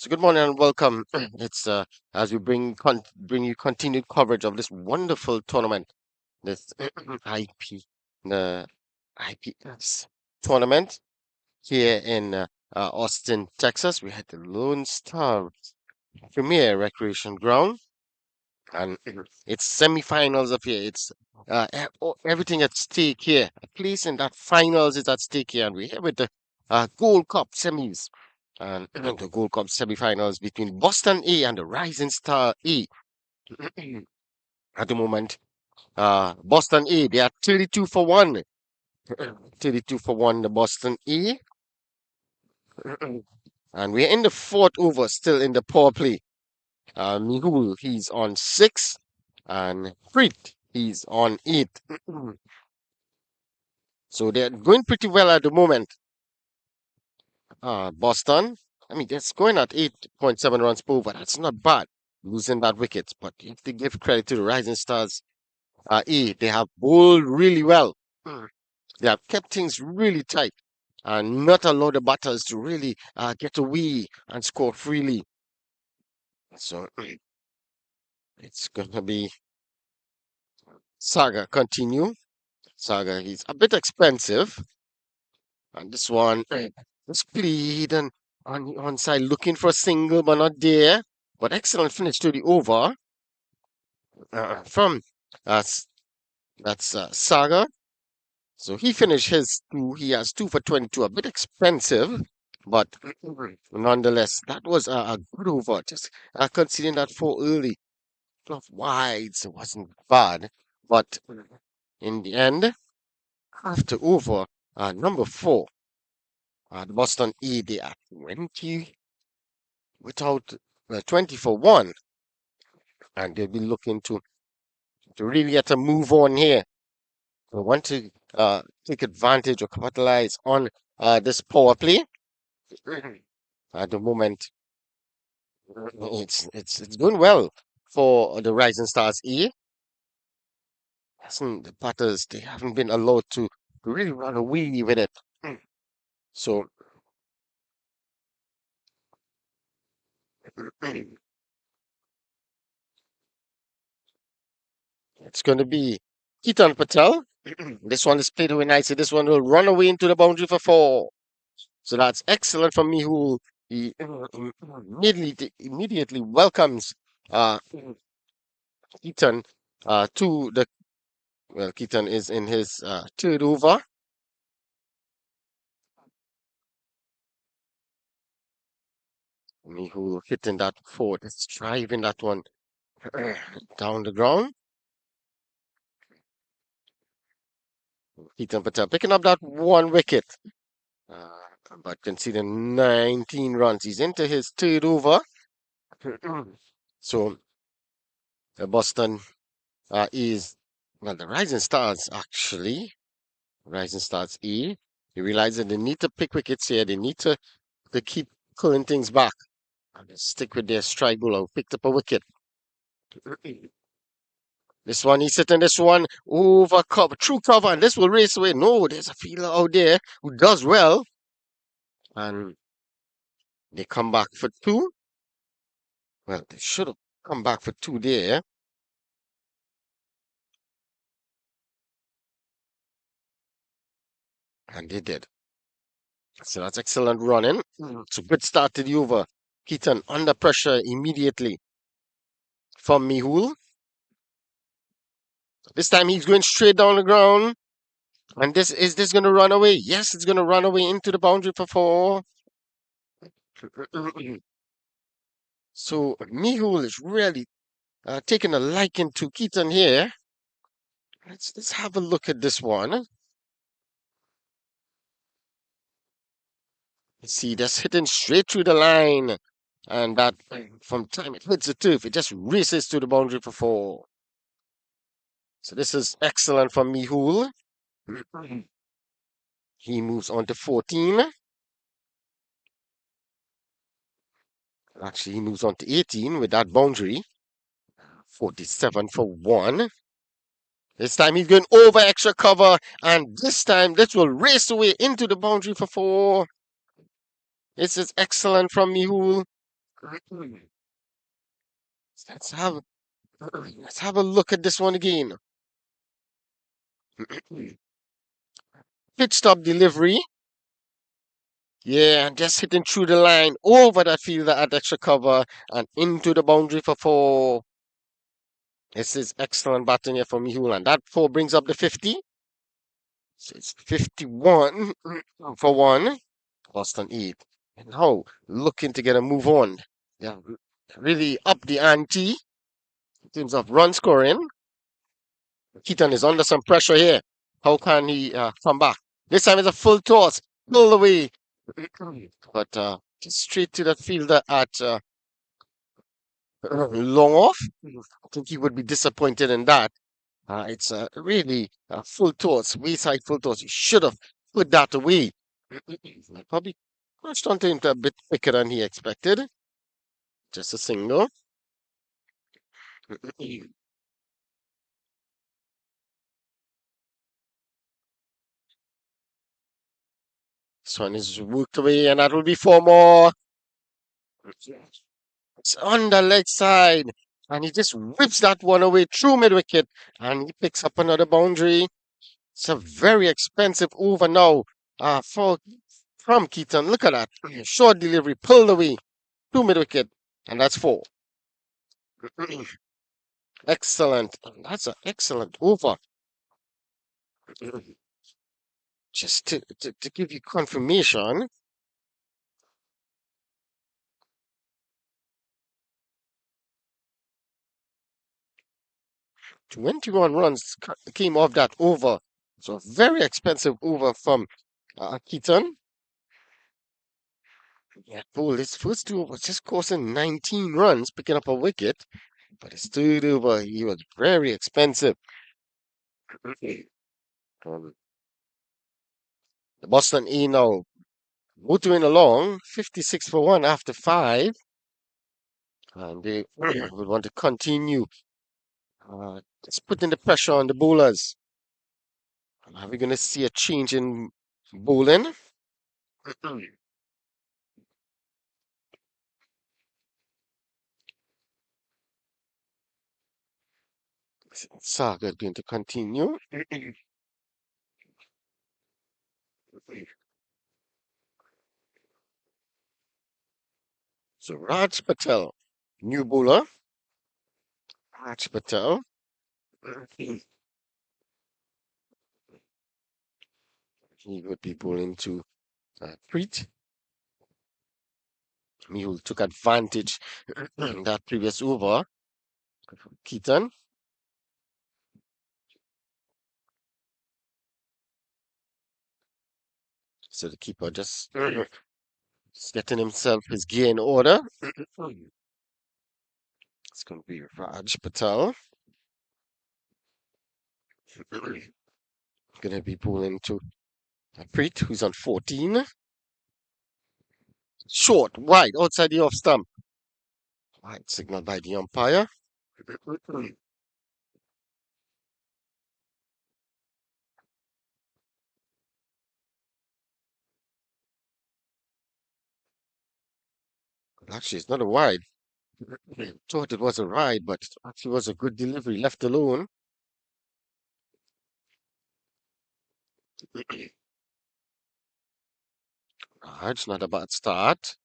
So good morning and welcome. It's as we bring you continued coverage of this wonderful tournament, this IP the IPS tournament here in Austin, Texas. We had the Lone Star Premier Recreation Ground, and it's semifinals up here. It's everything at stake here. At least in that finals is at stake here, and we're here with the Gold Cup semis and the Gold Cup semifinals between Boston A and the Rising Star A. At the moment, Boston A, they are 32 for 1. 32 for 1, the Boston A. And we're in the fourth over, still in the power play. Mihul, he's on 6. And Preet, he's on 8. So they're going pretty well at the moment. Boston, I mean, that's going at 8.7 runs per over. That's not bad, losing that wicket. But you have to give credit to the Rising Stars. They have bowled really well. They have kept things really tight and not allowed the batters to really get away and score freely. So it's going to be Saga continue. Saga, he's a bit expensive. And this one, just played and on the onside looking for a single, but not there. But excellent finish to the over from uh, s- that's Saga. So he finished his two. He has 2 for 22. A bit expensive, but nonetheless, that was a good over. Just considering that for early 12 wides, it wasn't bad. But in the end, after over number 4, the Boston E, they are 20 without 20 for 1, and they'll be looking to really get a move on here. We want to take advantage or capitalize on this power play. At the moment, it's doing well for the Rising Stars E. Hasn't the batters, they haven't been allowed to really run away with it. So it's going to be Keaton Patel. This one is played away nicely. This one will run away into the boundary for 4. So that's excellent from me, who he immediately welcomes uh, Keaton to the. Well, Keaton is in his third over. Me who hitting that fourth, it's driving that one down the ground. Keaton Patel picking up that one wicket. Uh, but conceding 19 runs. He's into his third over. So Boston is, well, the Rising Stars actually. Rising Stars E. They realize that they need to pick wickets here. They need to keep pulling things back. And they stick with their strike bowler who picked up a wicket. This one, he's hitting this one over cover, true cover, and this will race away. No, there's a fielder out there who does well. And they come back for 2. Well, they should have come back for 2 there. And they did. So that's excellent running. It's a good start to the over. Keaton under pressure immediately from Mihul. This time he's going straight down the ground. And this going to run away? Yes, it's going to run away into the boundary for 4. So Mihul is really taking a liking to Keaton here. Let's have a look at this one. See, that's hitting straight through the line. And that from time it hits the turf, it just races to the boundary for 4. So this is excellent from Mihul. He moves on to 14. Actually, he moves on to 18 with that boundary. 47 for 1. This time he's going over extra cover, and this time this will race away into the boundary for 4. This is excellent from Mihul. Let's have let's have a look at this one again. Pitch stop delivery. Yeah, and just hitting through the line over that fielder at extra cover and into the boundary for four. This is excellent batting here from Mihul, and that four brings up the 50. So it's 51 for one. Boston eight. And now looking to get a move on. Yeah, really up the ante in terms of run scoring. Keaton is under some pressure here. How can he come back? This time it's a full toss, pull away, but just straight to the fielder at long off. I think he would be disappointed in that. It's really a full toss, wayside full toss. You should have put that away. Probably pushed onto him a bit quicker than he expected. Just a single. This one is worked away, and that will be four more. It's on the leg side, and he just whips that one away through mid wicket, and he picks up another boundary. It's a very expensive over now for from Keaton. Look at that short delivery, pulled away through mid wicket, and that's four. Excellent. That's an excellent over. Just to give you confirmation, 21 runs came off that over. So a very expensive over from Keaton. Yeah, Bull, his first two overs just costing 19 runs, picking up a wicket. But his third over, he was very expensive. Um, the Boston E now motoring along, 56 for one after five. And they would want to continue just putting the pressure on the bowlers. Are we going to see a change in bowling? Saga is going to continue. So Raj Patel, new bowler. Raj Patel. He would be bowling to Preet. Mule took advantage that previous over. Keaton. So the keeper just getting himself his gear in order. It's going to be Raj Patel. Going to be bowling to Preet, who's on 14. Short, wide, outside the off stump. Wide signal by the umpire. Actually, it's not a wide. Thought it was a ride, but it actually was a good delivery left alone. Raj, not a bad start.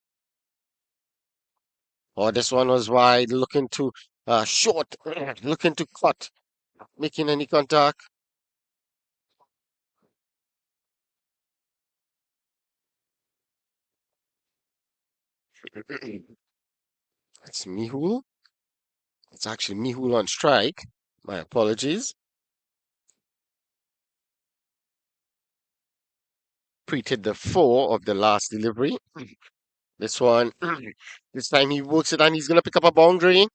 Oh, this one was wide, looking to short, looking to cut, making any contact. It's Mihul. It's actually Mihul on strike. My apologies. Pre-hit the four of the last delivery. This one, this time he works it and he's gonna pick up a boundary.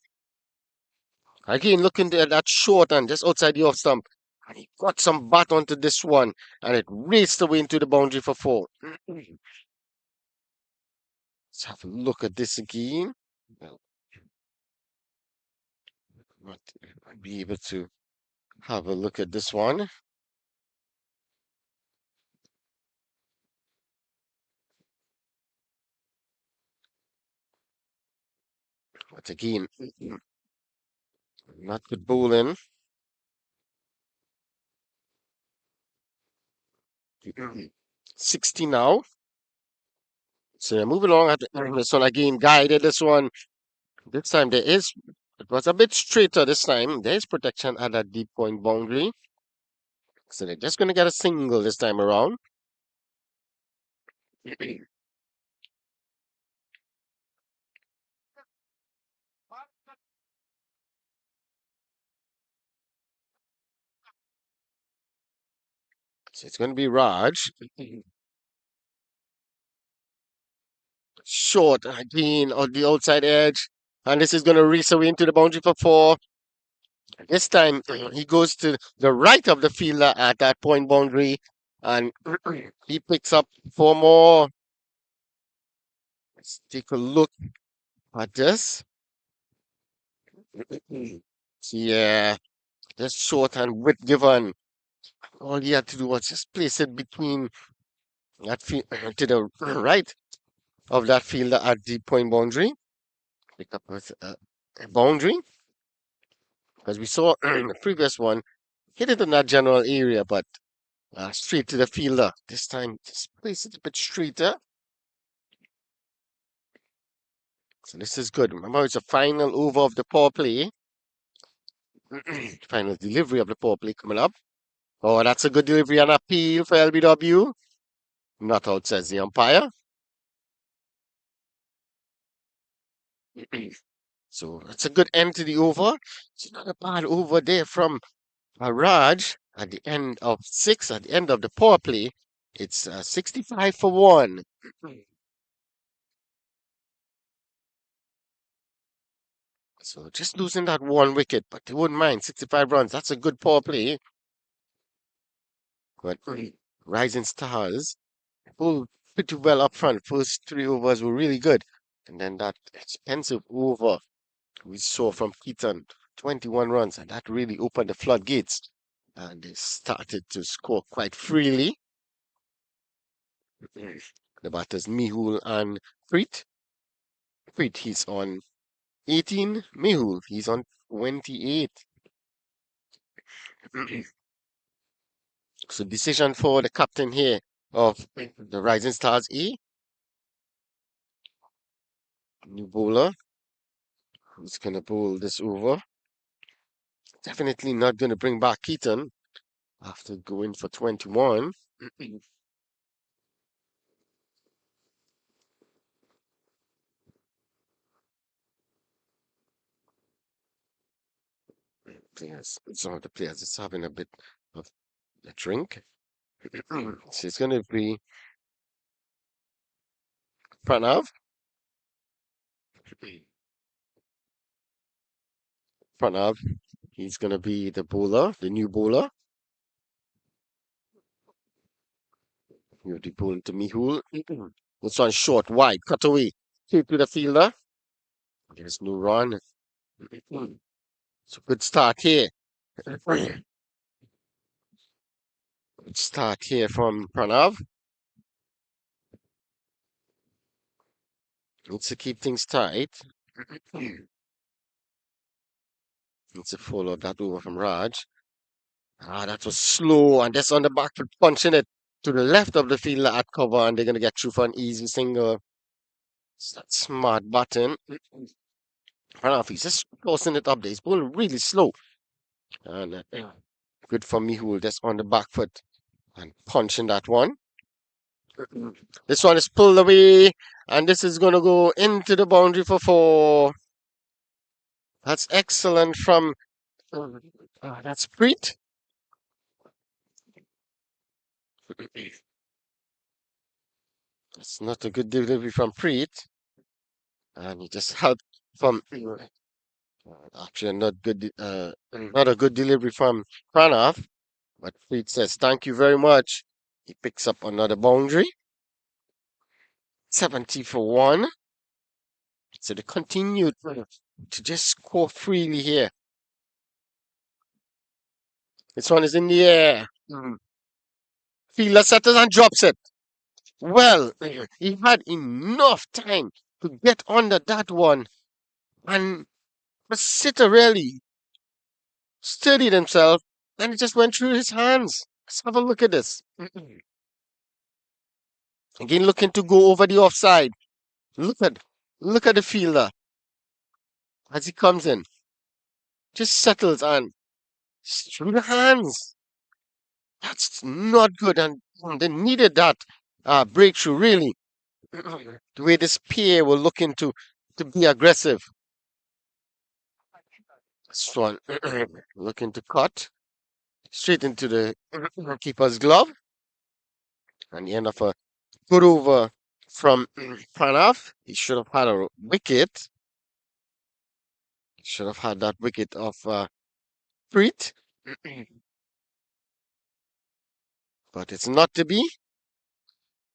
Again, looking at that short and just outside the off stump. And he got some bat onto this one and it raced away into the boundary for four. Let's have a look at this again. Well, might be able to have a look at this one. But again, not good bowling. 60 now. So moving along at this one again, guided this one. This time it was a bit straighter this time. There is protection at that deep point boundary. So they're just going to get a single this time around. So it's going to be Raj. Short again on the outside edge. And this is going to race away into the boundary for four. This time he goes to the right of the fielder at that point boundary. And he picks up four more. Let's take a look at this. Yeah, just short and width given. All he had to do was just place it between that to the right of that fielder at the point boundary. Pick up with a boundary. As we saw in the previous one, hit it in that general area, but straight to the fielder. This time, just place it a bit straighter. So this is good. Remember, it's a final over of the power play. Final delivery of the power play coming up. Oh, that's a good delivery and appeal for LBW. Not out, says the umpire. So that's a good end to the over. It's not a bad over there from Raj at the end of six, at the end of the power play. It's 65 for one. So just losing that one wicket, but they wouldn't mind 65 runs. That's a good power play. But Rising Stars pulled pretty well up front. First three overs were really good. And then that expensive over we saw from Keaton, 21 runs, and that really opened the floodgates. And they started to score quite freely. The batters Mihul and Preet. Preet, he's on 18. Mihul, he's on 28. So decision for the captain here of the Rising Stars A. New bowler. Who's going to bowl this over? Definitely not going to bring back Keaton after going for 21. Players, some of the players is having a bit of a drink. So it's going to be Pranav. Pranav, he's going to be the bowler, the new bowler. He'll be bowling to Mihul. This one short, wide, cut away. Straight to the fielder. There's no run. So good start here. Good start here from Pranav. Needs to keep things tight. Needs to follow that over from Raj. That was slow, and that's on the back foot, punching it to the left of the fielder at cover, and they're gonna get through for an easy single. It's that smart button. Pranav, he's just closing it up there. He's bowling really slow. And good for Mihul, that's on the back foot and punching that one. This one is pulled away, and this is gonna go into the boundary for four. That's excellent from that's Preet. It's not a good delivery from Preet. And he just helped from actually not a good delivery from Pranav. But Preet says, thank you very much. He picks up another boundary. 70 for one. So they continue to just score freely here. This one is in the air. Fielder settles and drops it. Well, he had enough time to get under that one. And the sitter really steadied himself and it just went through his hands. Let's have a look at this. Again, looking to go over the offside. Look at look at the fielder as he comes in. Just settles and through the hands. That's not good, and they needed that breakthrough really. The way this pair were looking to be aggressive. Swan looking to cut straight into the keeper's glove, and the end of a good over from Pranav. He should have had a wicket. Should have had that wicket of Preet, but it's not to be.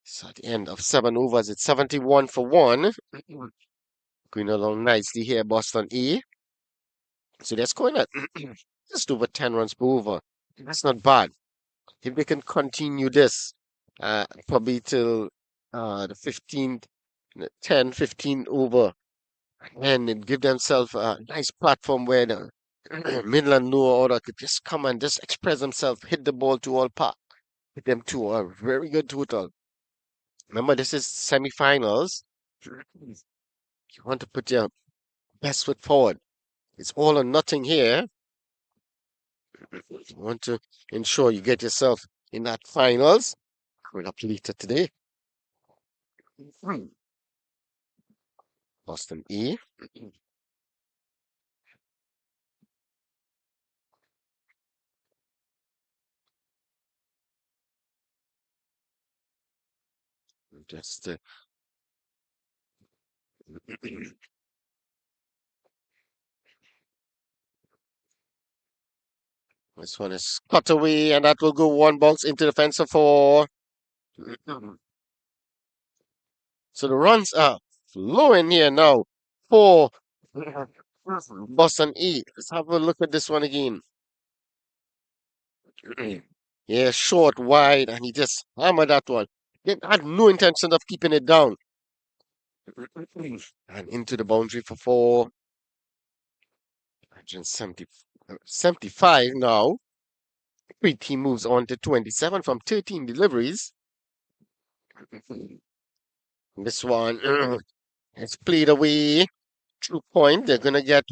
So at the end of 7 overs, it's 71 for one. Going along nicely here, Boston A. So they're scoring at just over 10 runs per over. That's not bad. If they can continue this, probably till the 15th, 10, 15 over, and then give themselves a nice platform where the Midland lower order could just come and just express themselves, hit the ball to all park, hit them to a very good total. Remember, this is semi-finals. You want to put your best foot forward. It's all or nothing here. You want to ensure you get yourself in that finals. Coming up later today. Boston E. Just this one is cut away, and that will go one box into the fence for four. So the runs are flowing here now for Boston E. Let's have a look at this one again. Yeah, short, wide, and he just hammered that one. He had no intention of keeping it down. And into the boundary for four. 170, 75 now. He moves on to 27 from 13 deliveries. This one is played away. 2 point. They're going to get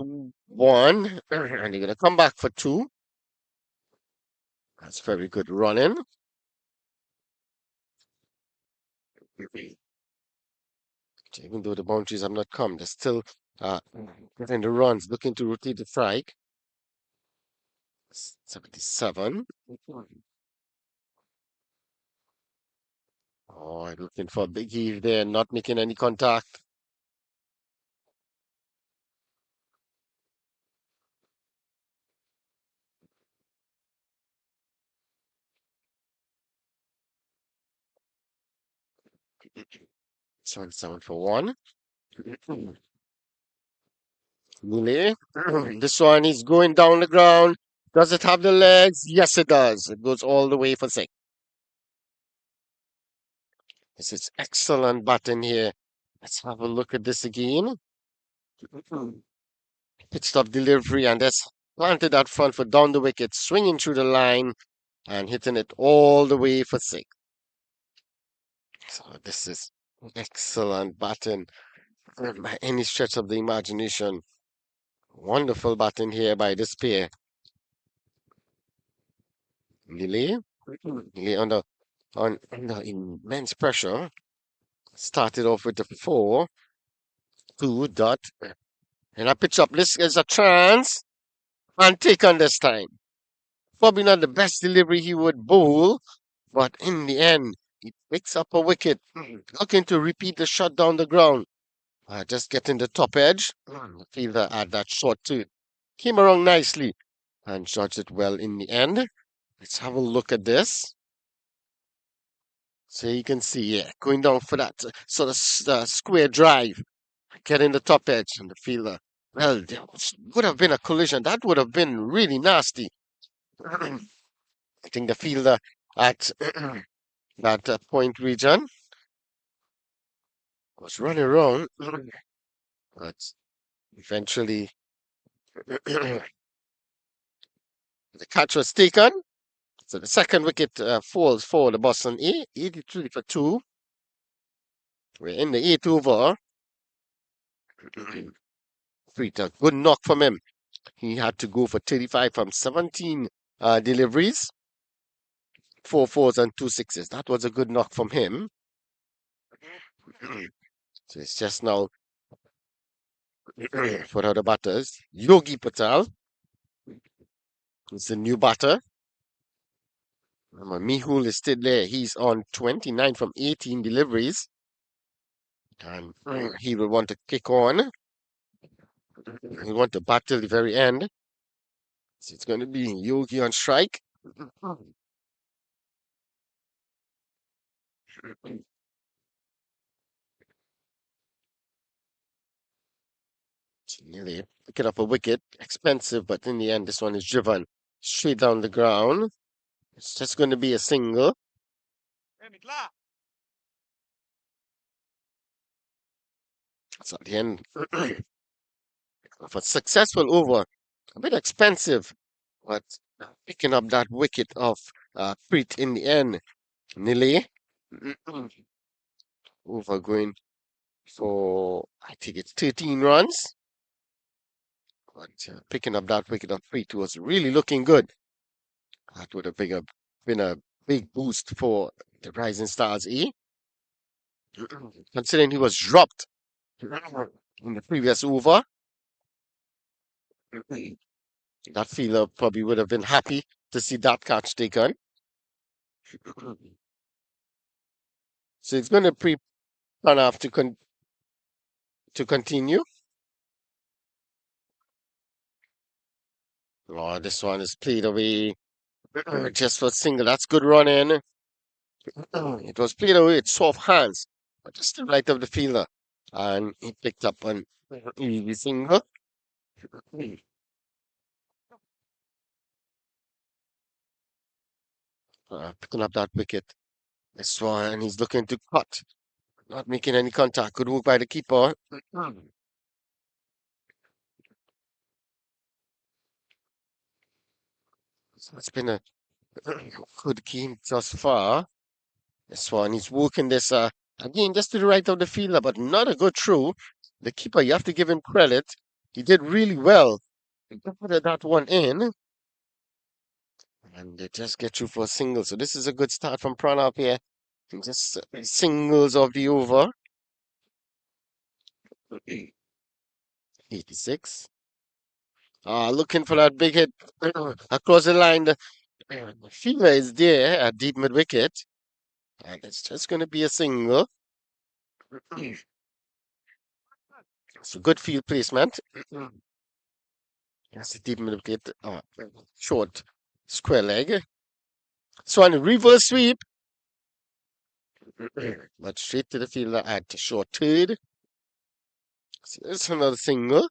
one. And they're going to come back for two. That's very good running. Even though the boundaries have not come, they're still getting the runs, looking to rotate the strike. 77. Oh, looking for a big heave there, not making any contact. Seven for one. Mule. This one is going down the ground. Does it have the legs? Yes, it does. It goes all the way for six. This is excellent batting here. Let's have a look at this again. Pit stop delivery, and that's planted that front foot down the wicket, swinging through the line and hitting it all the way for six. So this is excellent batting by any stretch of the imagination. Wonderful batting here by this pair. Lily, Lily under immense pressure. Started off with the 4-2 dot. And I pitch up. This is a chance. And take on this time. Probably not the best delivery he would bowl, but in the end, he picks up a wicket. Looking to repeat the shot down the ground. Just getting the top edge. The fielder had that shot too. Came around nicely and judged it well in the end. Let's have a look at this. So you can see, yeah, going down for that sort of square drive, getting the top edge and the fielder. Well, there would have been a collision. That would have been really nasty. I think the fielder at that point region was running around, but Eventually, the catch was taken. So the second wicket falls for the Boston A, 83 for 2. We're in the eighth over. Frita, good knock from him. He had to go for 35 from 17 deliveries, 4 4s and 2 6s. That was a good knock from him. So it's just now for the other batters. Yogi Patel is the new batter. Mihul is still there. He's on 29 from 18 deliveries. And he will want to kick on. He'll want to bat till the very end. So it's going to be Yogi on strike. Nearly picking up a wicket. Expensive, but in the end, this one is driven straight down the ground. It's just going to be a single. So at the end of a successful over. A bit expensive, but picking up that wicket of Preet in the end. Nearly over going for, I think it's 13 runs. But picking up that wicket of Preet was really looking good. That would have been a big boost for the Rising Stars E. Considering he was dropped in the previous over, that fielder probably would have been happy to see that catch taken. So it's going to run off to continue. Oh, this one is played away just for single. That's good running. It was played away with soft hands, but just the right of the fielder. And he picked up an easy single. Picking up that wicket. This one, he's looking to cut. Not making any contact. Good work by the keeper. So it's been a good game thus far. This one, he's working this again just to the right of the fielder, but not a good throw. The keeper, you have to give him credit. He did really well. He put that one in, and they just get you for a single. So this is a good start from Pranab here. Just singles of the over. 86. Looking for that big hit across the line. The fielder is there at deep mid wicket, and it's just going to be a single. So good field placement. That's the deep mid wicket. Short square leg. So on a reverse sweep, but straight to the fielder at short third. So there's another single.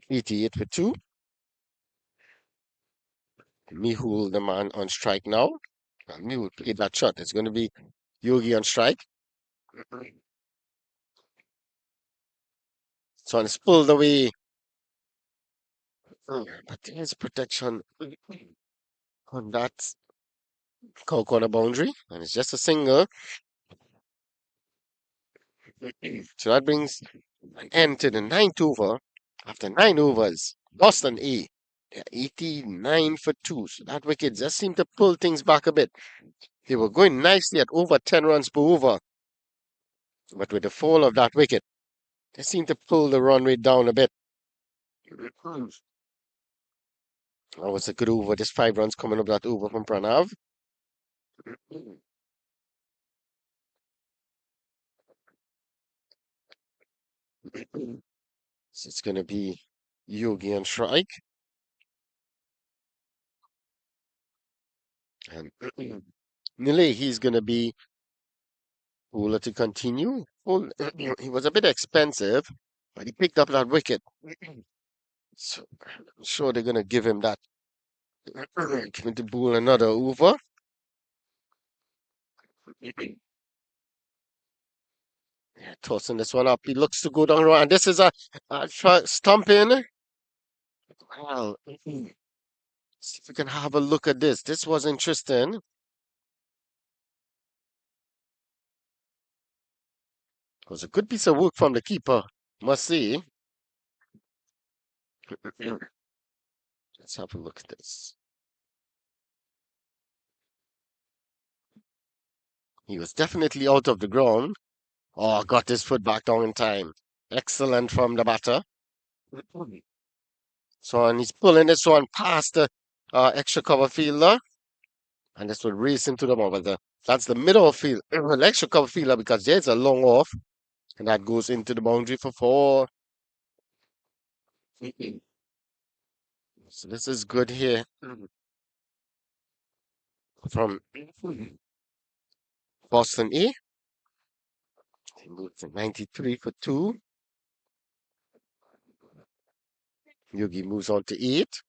88 for 2. Mihul, the man on strike now. Mihul played that shot. It's going to be Yogi on strike. So it's pulled away. But there's protection on that corner boundary. And it's just a single. So that brings an end to the ninth over. After 9 overs, Boston A, they're 89 for 2. So that wicket just seemed to pull things back a bit. They were going nicely at over 10 runs per over. But with the fall of that wicket, they seemed to pull the run rate down a bit. That was a good over. Just 5 runs coming up that over from Pranav. So it's going to be Yogi on strike. And Nile, he's going to be Bowler to continue. Well, he was a bit expensive, but he picked up that wicket. So I'm sure they're going to give him that. Give him the Bull another over. Tossing this one up. He looks to go down road, and this is a stumping. Well, see if we can have a look at this. This was interesting. It was a good piece of work from the keeper, must say. Let's have a look at this. He was definitely out of the ground. Oh, got his foot back down in time. Excellent from the batter. So, and he's pulling this one past the extra cover fielder, and this will race into the ball. But that's the middle of field, the extra cover fielder, because there's a long off, and that goes into the boundary for four. So this is good here from Boston A. He moves to 93 for two. Yugi moves on to eight.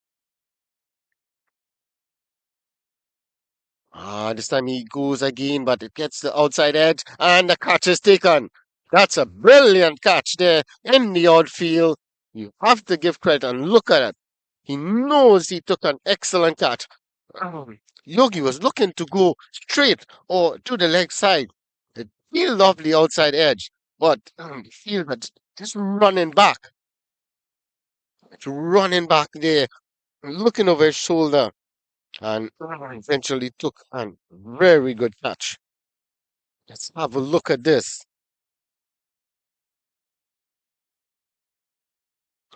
This time he goes again, but it gets the outside edge, and the catch is taken. That's a brilliant catch there in the outfield. You have to give credit and look at it. He knows he took an excellent catch. Yogi was looking to go straight or to the leg side. It peeled off the outside edge, but the fielder just running back there, looking over his shoulder, and eventually took a very good catch. Let's have a look at this.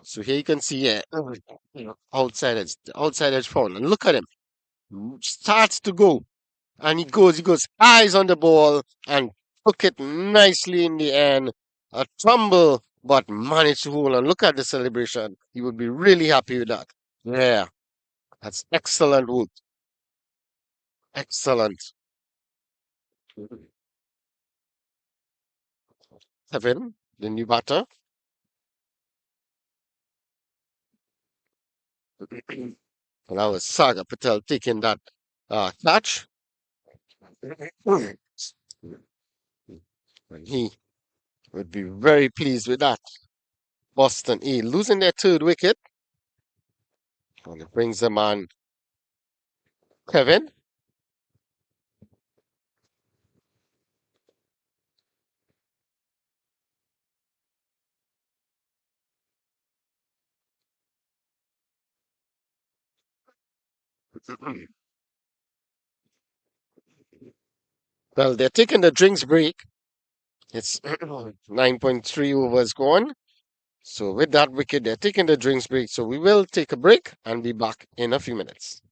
So here you can see the outside edge foul, and look at him. Starts to go, and he goes eyes on the ball, and took it nicely in the end. A tumble, but managed to hold on. Look at the celebration. He would be really happy with that. Yeah, that's excellent work. Excellent. Kevin, the new batter. And that was Saga Patel taking that catch. And he would be very pleased with that. Boston E losing their third wicket. And it brings them on Kevin. Well, they're taking the drinks break. It's 9.3 overs gone. So with that wicket, they're taking the drinks break. So we will take a break and be back in a few minutes.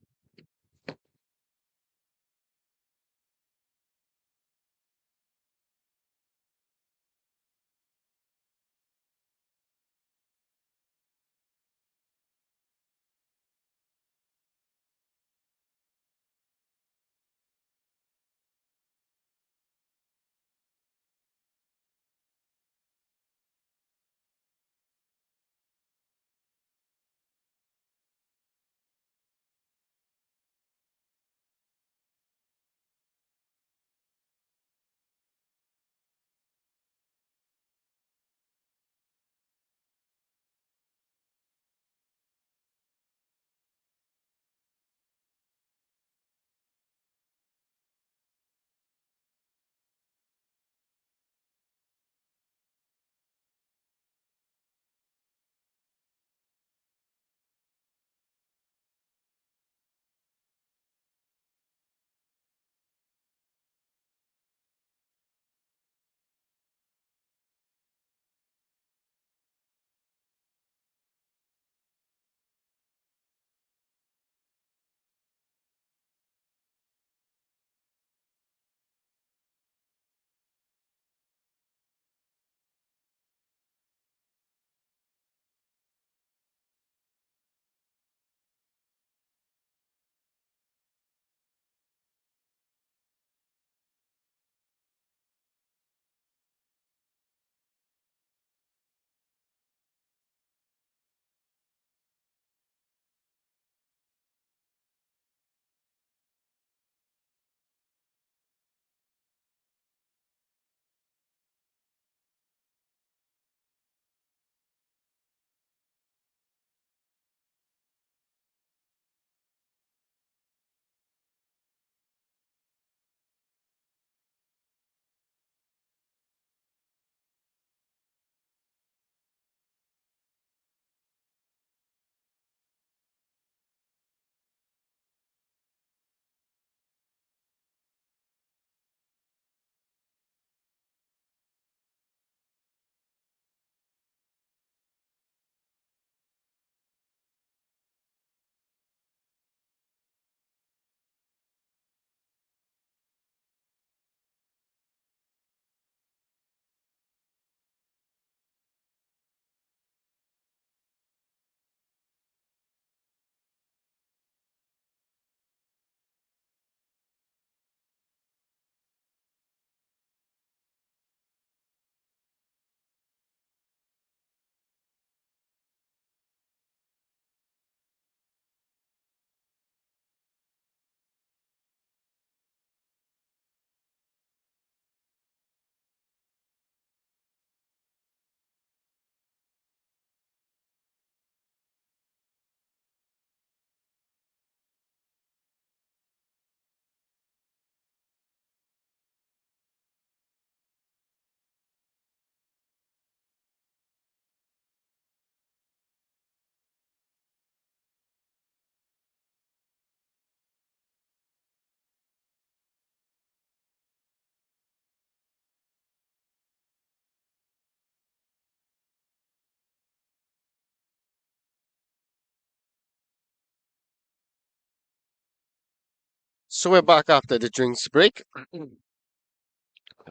So we're back after the drinks break. The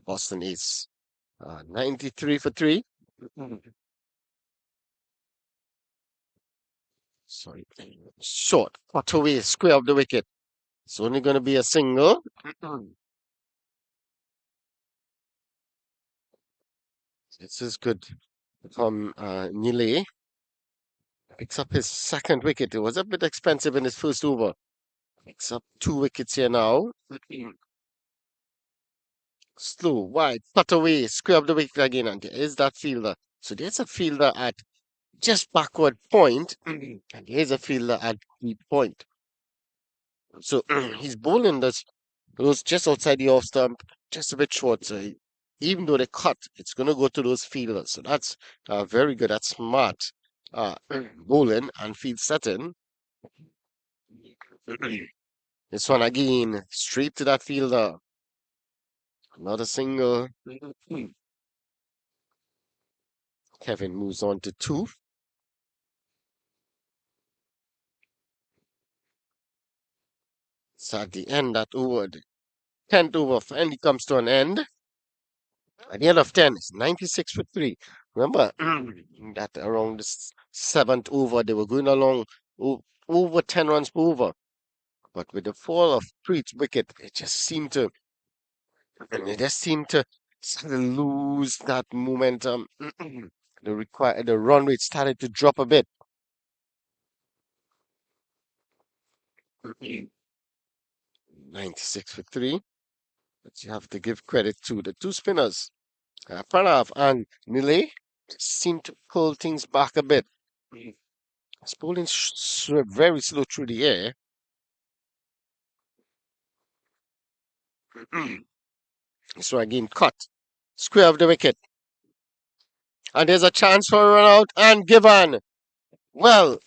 Boston Ace, 93 for three. Sorry, short, cut away, square of the wicket. It's only going to be a single. This is good from Nile. Picks up his second wicket. It was a bit expensive in his first over. Picks up two wickets here now. Slow, wide, cut away, square of the wicket again, and there is that fielder. So there's a fielder at just backward point, and here's a fielder at deep point. So he's bowling those just outside the off stump, just a bit short. So even though they cut, it's going to go to those fielders. So that's very good. That's smart bowling and field setting. This one again, straight to that fielder. Another single. Kevin moves on to two. So at the end, that over, the 10th over finally comes to an end. At the end of 10, it's 96 for three. Remember that around the seventh over, they were going along over 10 runs per over. But with the fall of Preet's wicket, it just seemed to sort of lose that momentum. The run rate started to drop a bit. 96 for three. But you have to give credit to the two spinners. Pranav and Nile seem to pull things back a bit. It's bowling very slow through the air. So again, cut. Square of the wicket. And there's a chance for a run out and given. Well,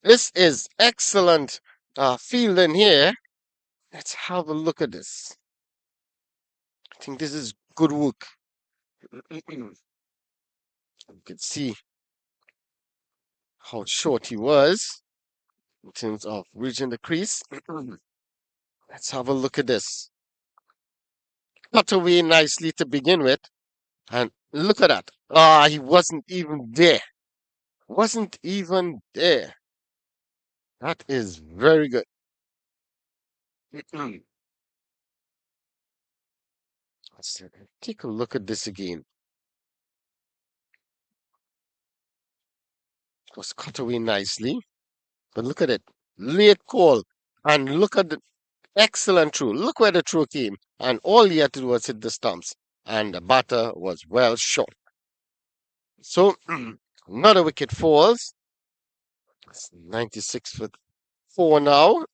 this is excellent fielding here. Let's have a look at this. I think this is good work. You can see how short he was in terms of reaching the crease. Let's have a look at this. Cut away nicely to begin with. And look at that. Ah, he wasn't even there. Wasn't even there. That is very good. Let's take a look at this again. It was cut away nicely. But look at it. Late call. And look at the excellent throw. Look where the throw came. And all he had to do was hit the stumps. And the batter was well shot. So another wicket falls. It's 96 for four now.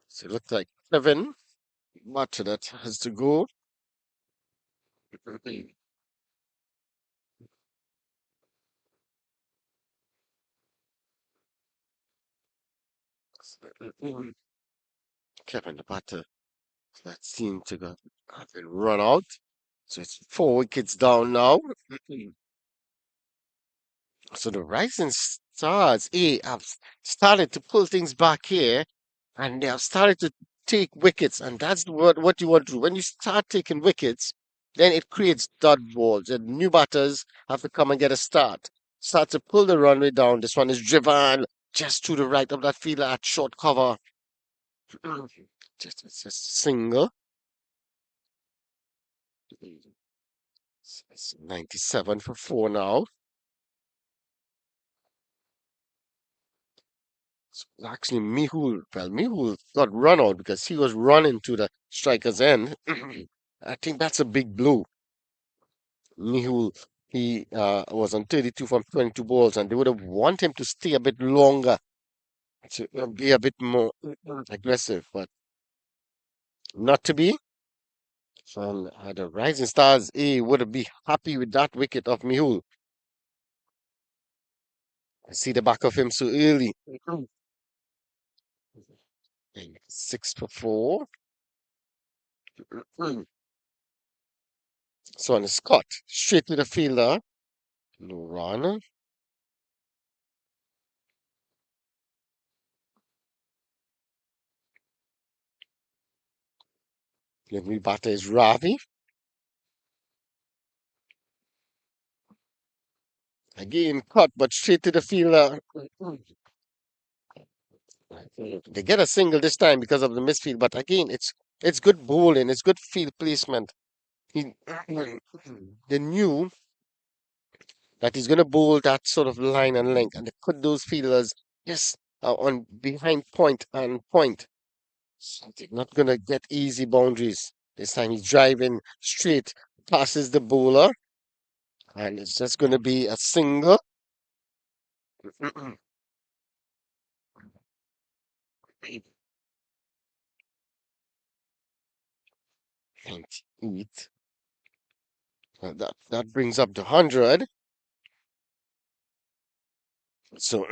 So it looks like seven. Batter that has to go. Kevin the batter that seemed to go have been run out. So it's four wickets down now. So the Rising Stars have started to pull things back here, and they have started to take wickets, and that's what you want to do. When you start taking wickets, then it creates dot balls, and new batters have to come and get a start. Start to pull the runway down. This one is driven just to the right of that fielder at short cover. Just a single. It's 97 for four now. Actually, Mihul got run out because he was running to the striker's end. I think that's a big blow. Mihul, he was on 32 from 22 balls, and they would have wanted him to stay a bit longer to be a bit more aggressive, but not to be. So the Rising Stars would be happy with that wicket of Mihul. I see the back of him so early. And 6 for 4. Mm. So on is Scott. Straight to the fielder. No run. The new batter is Ravi. Again, cut, but straight to the fielder. They get a single this time because of the misfield, but again, it's good bowling, it's good field placement. He they knew that he's gonna bowl that sort of line and length, and they put those fielders just on behind point and point. So they're not gonna get easy boundaries. This time he's driving straight, passes the bowler, and it's just gonna be a single. 98. That brings up to 100. So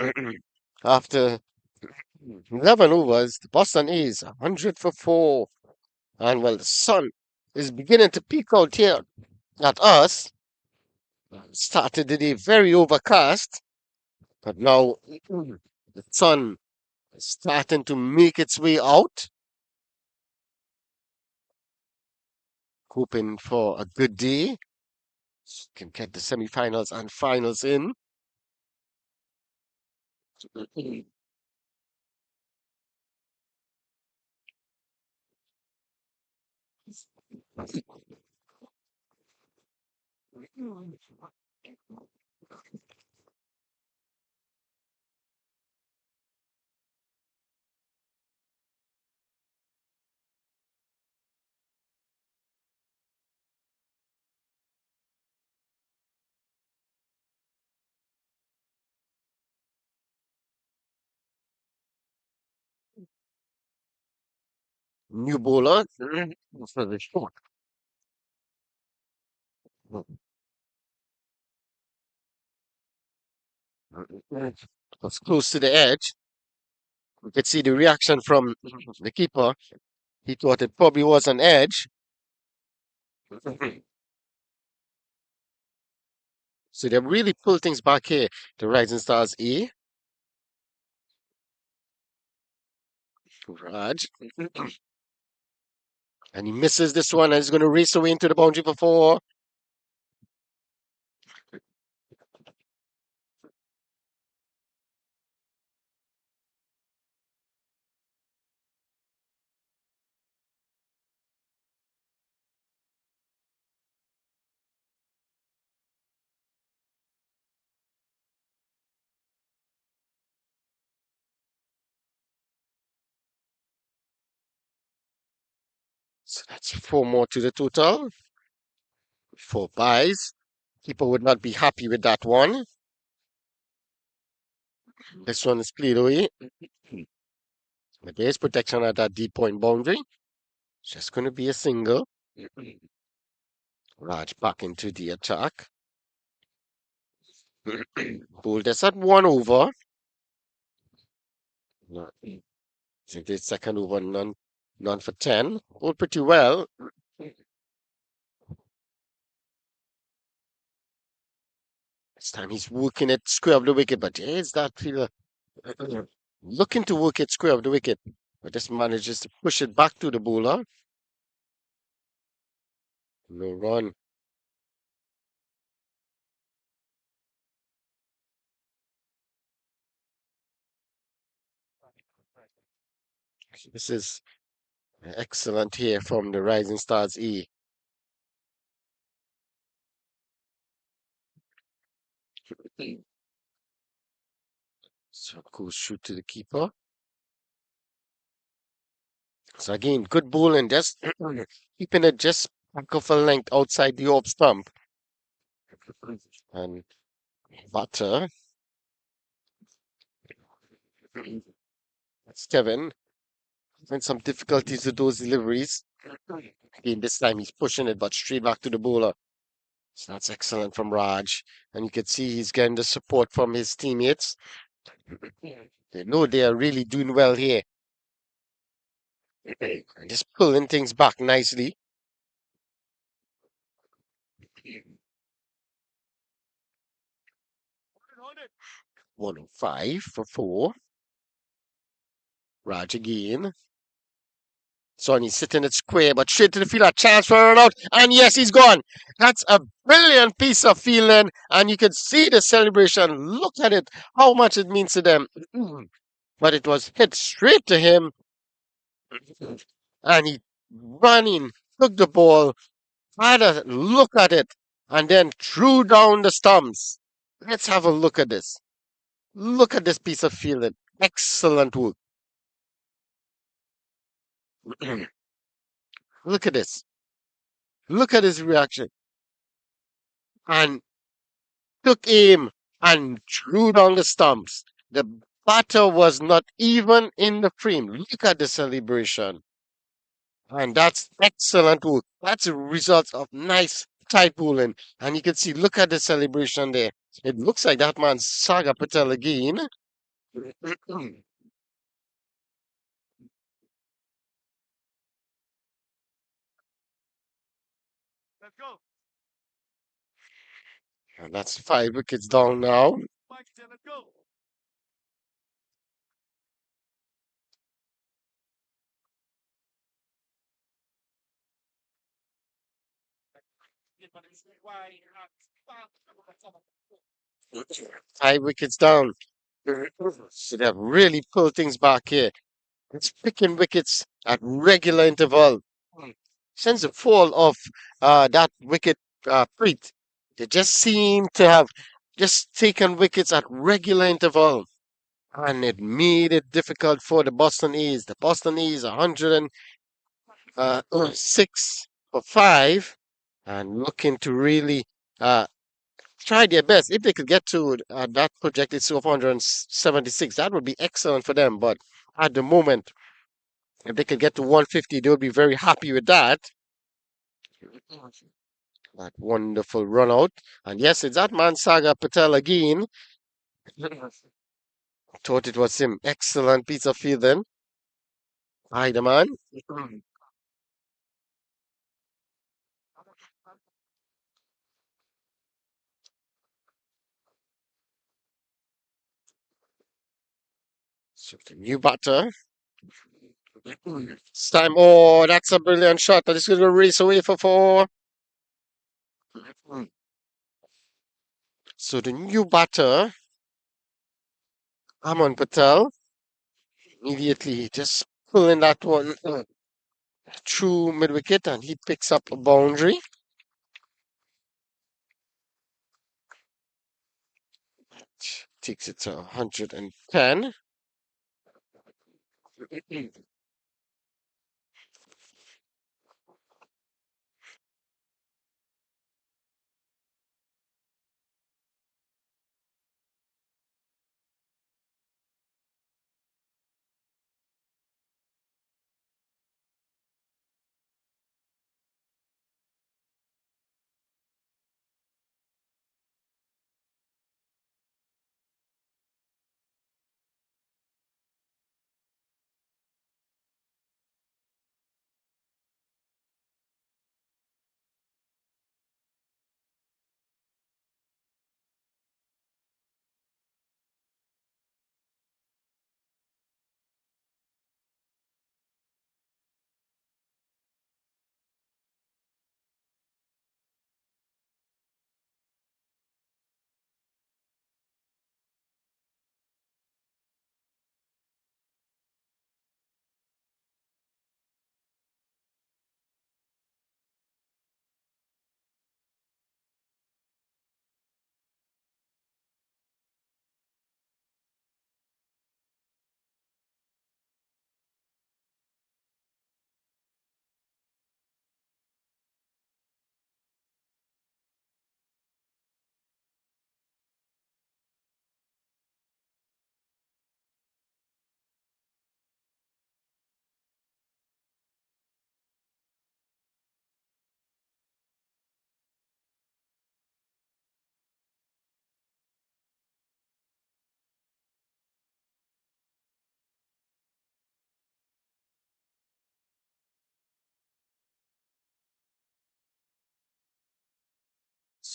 after 11 overs, the Boston A's 100 for 4. And well, the sun is beginning to peek out here at us. Started the day very overcast, but now the sun is starting to make its way out. Hoping for a good day. Can get the semifinals and finals in. New bowler for the short. Was close to the edge. You could see the reaction from the keeper. He thought it probably was an edge. So they really pull things back here. The Rising Stars A. Raj. And he misses this one and he's going to race away into the boundary for 4. So that's 4 more to the total. 4 buys. Keeper would not be happy with that one. This one is cleared away. But there's protection at that deep point boundary. Just going to be a single. Raj back into the attack. Bull this at 1 over. No, so the second over, none for 10. All pretty well. This time he's working it square of the wicket, but there's that fielder looking to work it square of the wicket, but just manages to push it back to the bowler. No run. This is excellent here from the Rising Stars E. So goes shoot to the keeper. So again, good bowling, just keeping it just back of a length outside the off stump. And batter, that's Kevin, having some difficulties with those deliveries. Again, this time he's pushing it, but straight back to the bowler. So that's excellent from Raj. And you can see he's getting the support from his teammates. They know they are really doing well here. Just pulling things back nicely. 105 for four. Raj again. Sonny's sitting at square, but straight to the field. A chance for a run out. And yes, he's gone. That's a brilliant piece of fielding. And you can see the celebration. Look at it. How much it means to them. But it was hit straight to him. And he running, took the ball, had a look at it, and then threw down the stumps. Let's have a look at this. Look at this piece of fielding. Excellent work. Look at this. Look at his reaction. And took aim and threw down the stumps. The batter was not even in the frame. Look at the celebration. And that's excellent work. That's a result of nice tight bowling. And you can see, look at the celebration there. It looks like that man's Saga Patel again. And that's 5 wickets down now. 5 wickets down. So they have really pulled things back here. It's picking wickets at regular interval. Since the fall of that wicket Preet, they just seem to have just taken wickets at regular interval. And it made it difficult for the Boston A's. The Boston A's 106 for 5 and looking to really uh, try their best. If they could get to that projected score of 176, that would be excellent for them. But at the moment, if they could get to 150, they would be very happy with that. That wonderful run out. And yes, it's that man Saga Patel again. Thought it was him. Excellent piece of fielding. Hi, the man. So the new batter. It's time. Oh, that's a brilliant shot. That is going to race away for four. So the new batter, Aman Patel, immediately just pulling that one through mid wicket and he picks up a boundary. Takes it to 110.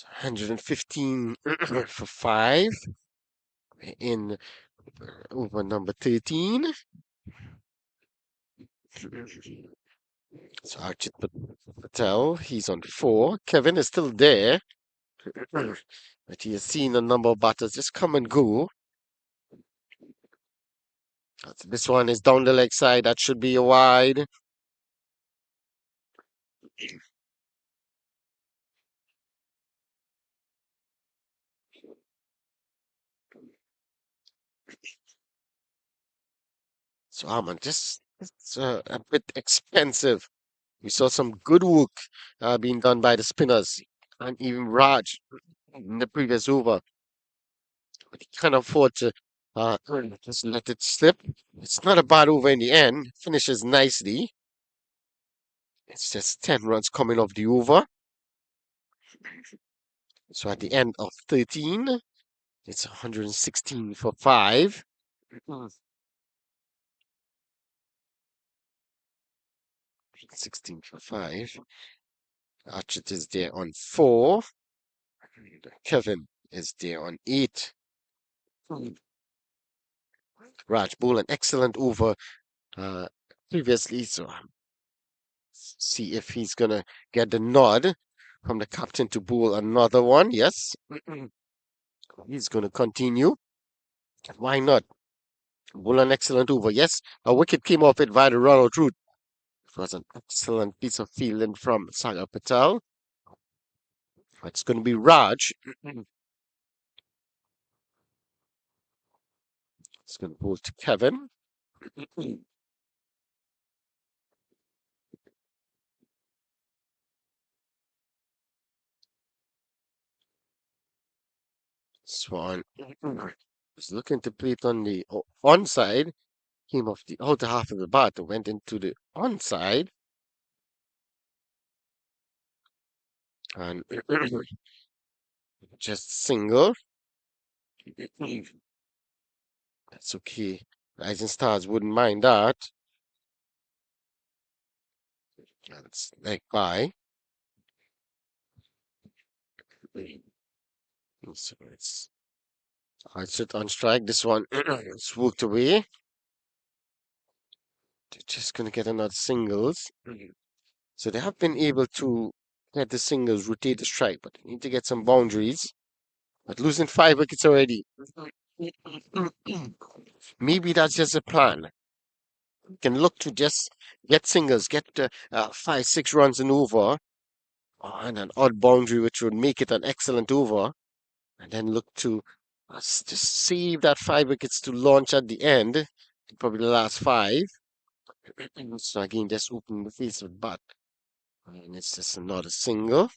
115 for 5 in over number 13. So Archit Patel, he's on 4. Kevin is still there, but he has seen a number of batters just come and go. This one is down the leg side. That should be a wide. So Arman, just it's a bit expensive. We saw some good work being done by the spinners and even Raj in the previous over. But he can't afford to uh, just let it slip. It's not a bad over in the end. Finishes nicely. It's just 10 runs coming off the over. So at the end of 13, it's 116 for 5. Mm. 16 for 5. Archit is there on 4. Kevin is there on 8. Mm. Raj Bull, an excellent over uh, previously. So see if he's going to get the nod from the captain to bowl another one. Yes, he's going to continue. Why not? Bowl an excellent over. Yes, a wicket came off it via the run out route. It was an excellent piece of fielding from Sagar Patel. It's going to be Raj. It's going to bowl to Kevin. Swan was looking to play it on the onside. Came off the outer half of the bat and went into the onside. And just single. That's okay. Rising Stars wouldn't mind that. That's like by. So I sit on strike. This one it's worked away. They're just gonna get another singles. So they have been able to get the singles, rotate the strike, but they need to get some boundaries. But losing 5 wickets already. Maybe that's just a plan. Can look to just get singles, get 5, 6 runs and over, and an odd boundary which would make it an excellent over, and then look to just save that 5 wickets to launch at the end, probably the last 5. So again, just open the face of the bat, and it's just another single.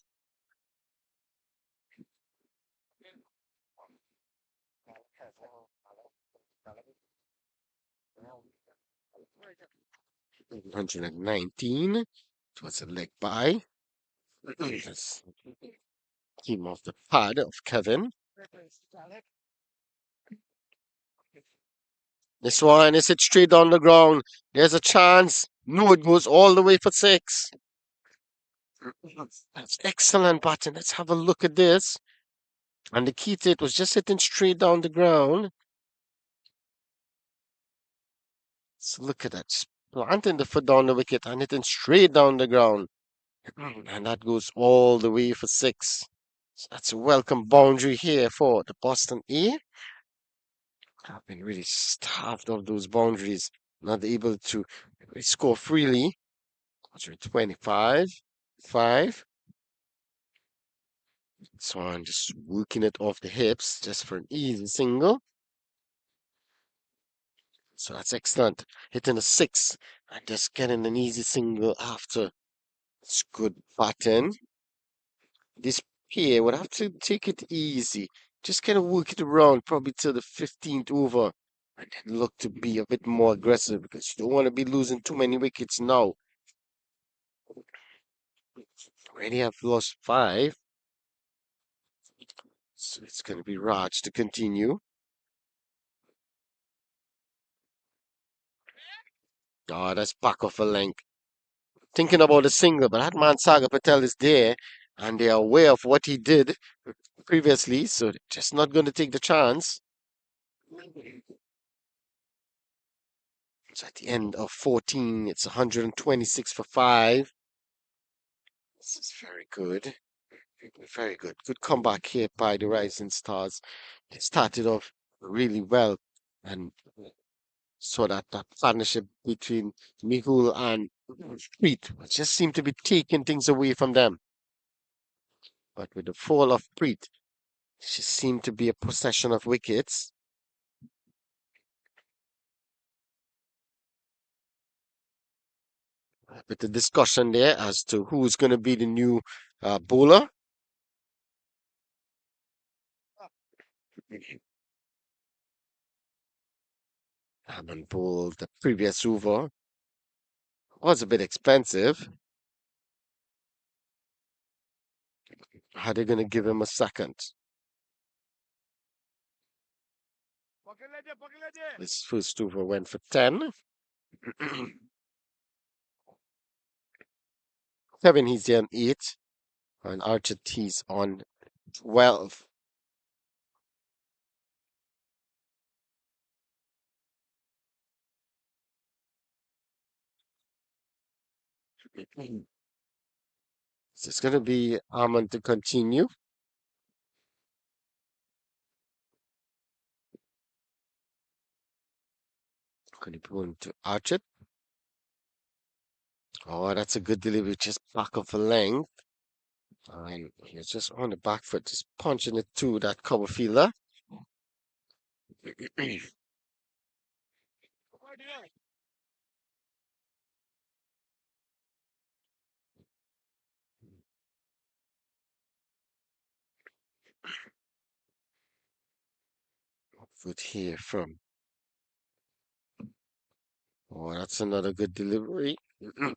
One 119 towards a leg by. That's came off the pad of Kevin. This one is hit straight down the ground. There's a chance. No, it goes all the way for 6. That's excellent batting. Let's have a look at this. And the key to it was just hitting straight down the ground. So look at that. Just planting the foot down the wicket and hitting straight down the ground. And that goes all the way for 6. So that's a welcome boundary here for the Boston A. I've been really starved of those boundaries. Not able to score freely. 25, 5. So I'm just working it off the hips just for an easy single. So that's excellent. Hitting a 6 and just getting an easy single after. It's good pattern. This pair would have to take it easy. Just kind of work it around probably till the 15th over. And then look to be a bit more aggressive because you don't want to be losing too many wickets now. Already have lost 5. So it's going to be Raj to continue. Oh, that's back off a length. Thinking about a single, but that man Saga Patel is there. and they are aware of what he did previously, so they're just not going to take the chance. So at the end of 14, it's 126 for 5. This is very good. Very good. Good comeback here by the Rising Stars. It started off really well and saw that partnership between Mihul and Preet just seemed to be taking things away from them. But with the fall of Preet, she seemed to be a possession of wickets. With the discussion there as to who's going to be the new bowler. Hammond bowled the previous over. Was a bit expensive. How they going to give him a second? His first over went for 10. Kevin, he's on 8. And Archer, he's on 12. So it's going to be Armand to continue. Going to pull into Archer. Oh, that's a good delivery. Just back of a length. And he's just on the back foot, just punching it to that cover fielder. Foot here from. Oh, that's another good delivery. But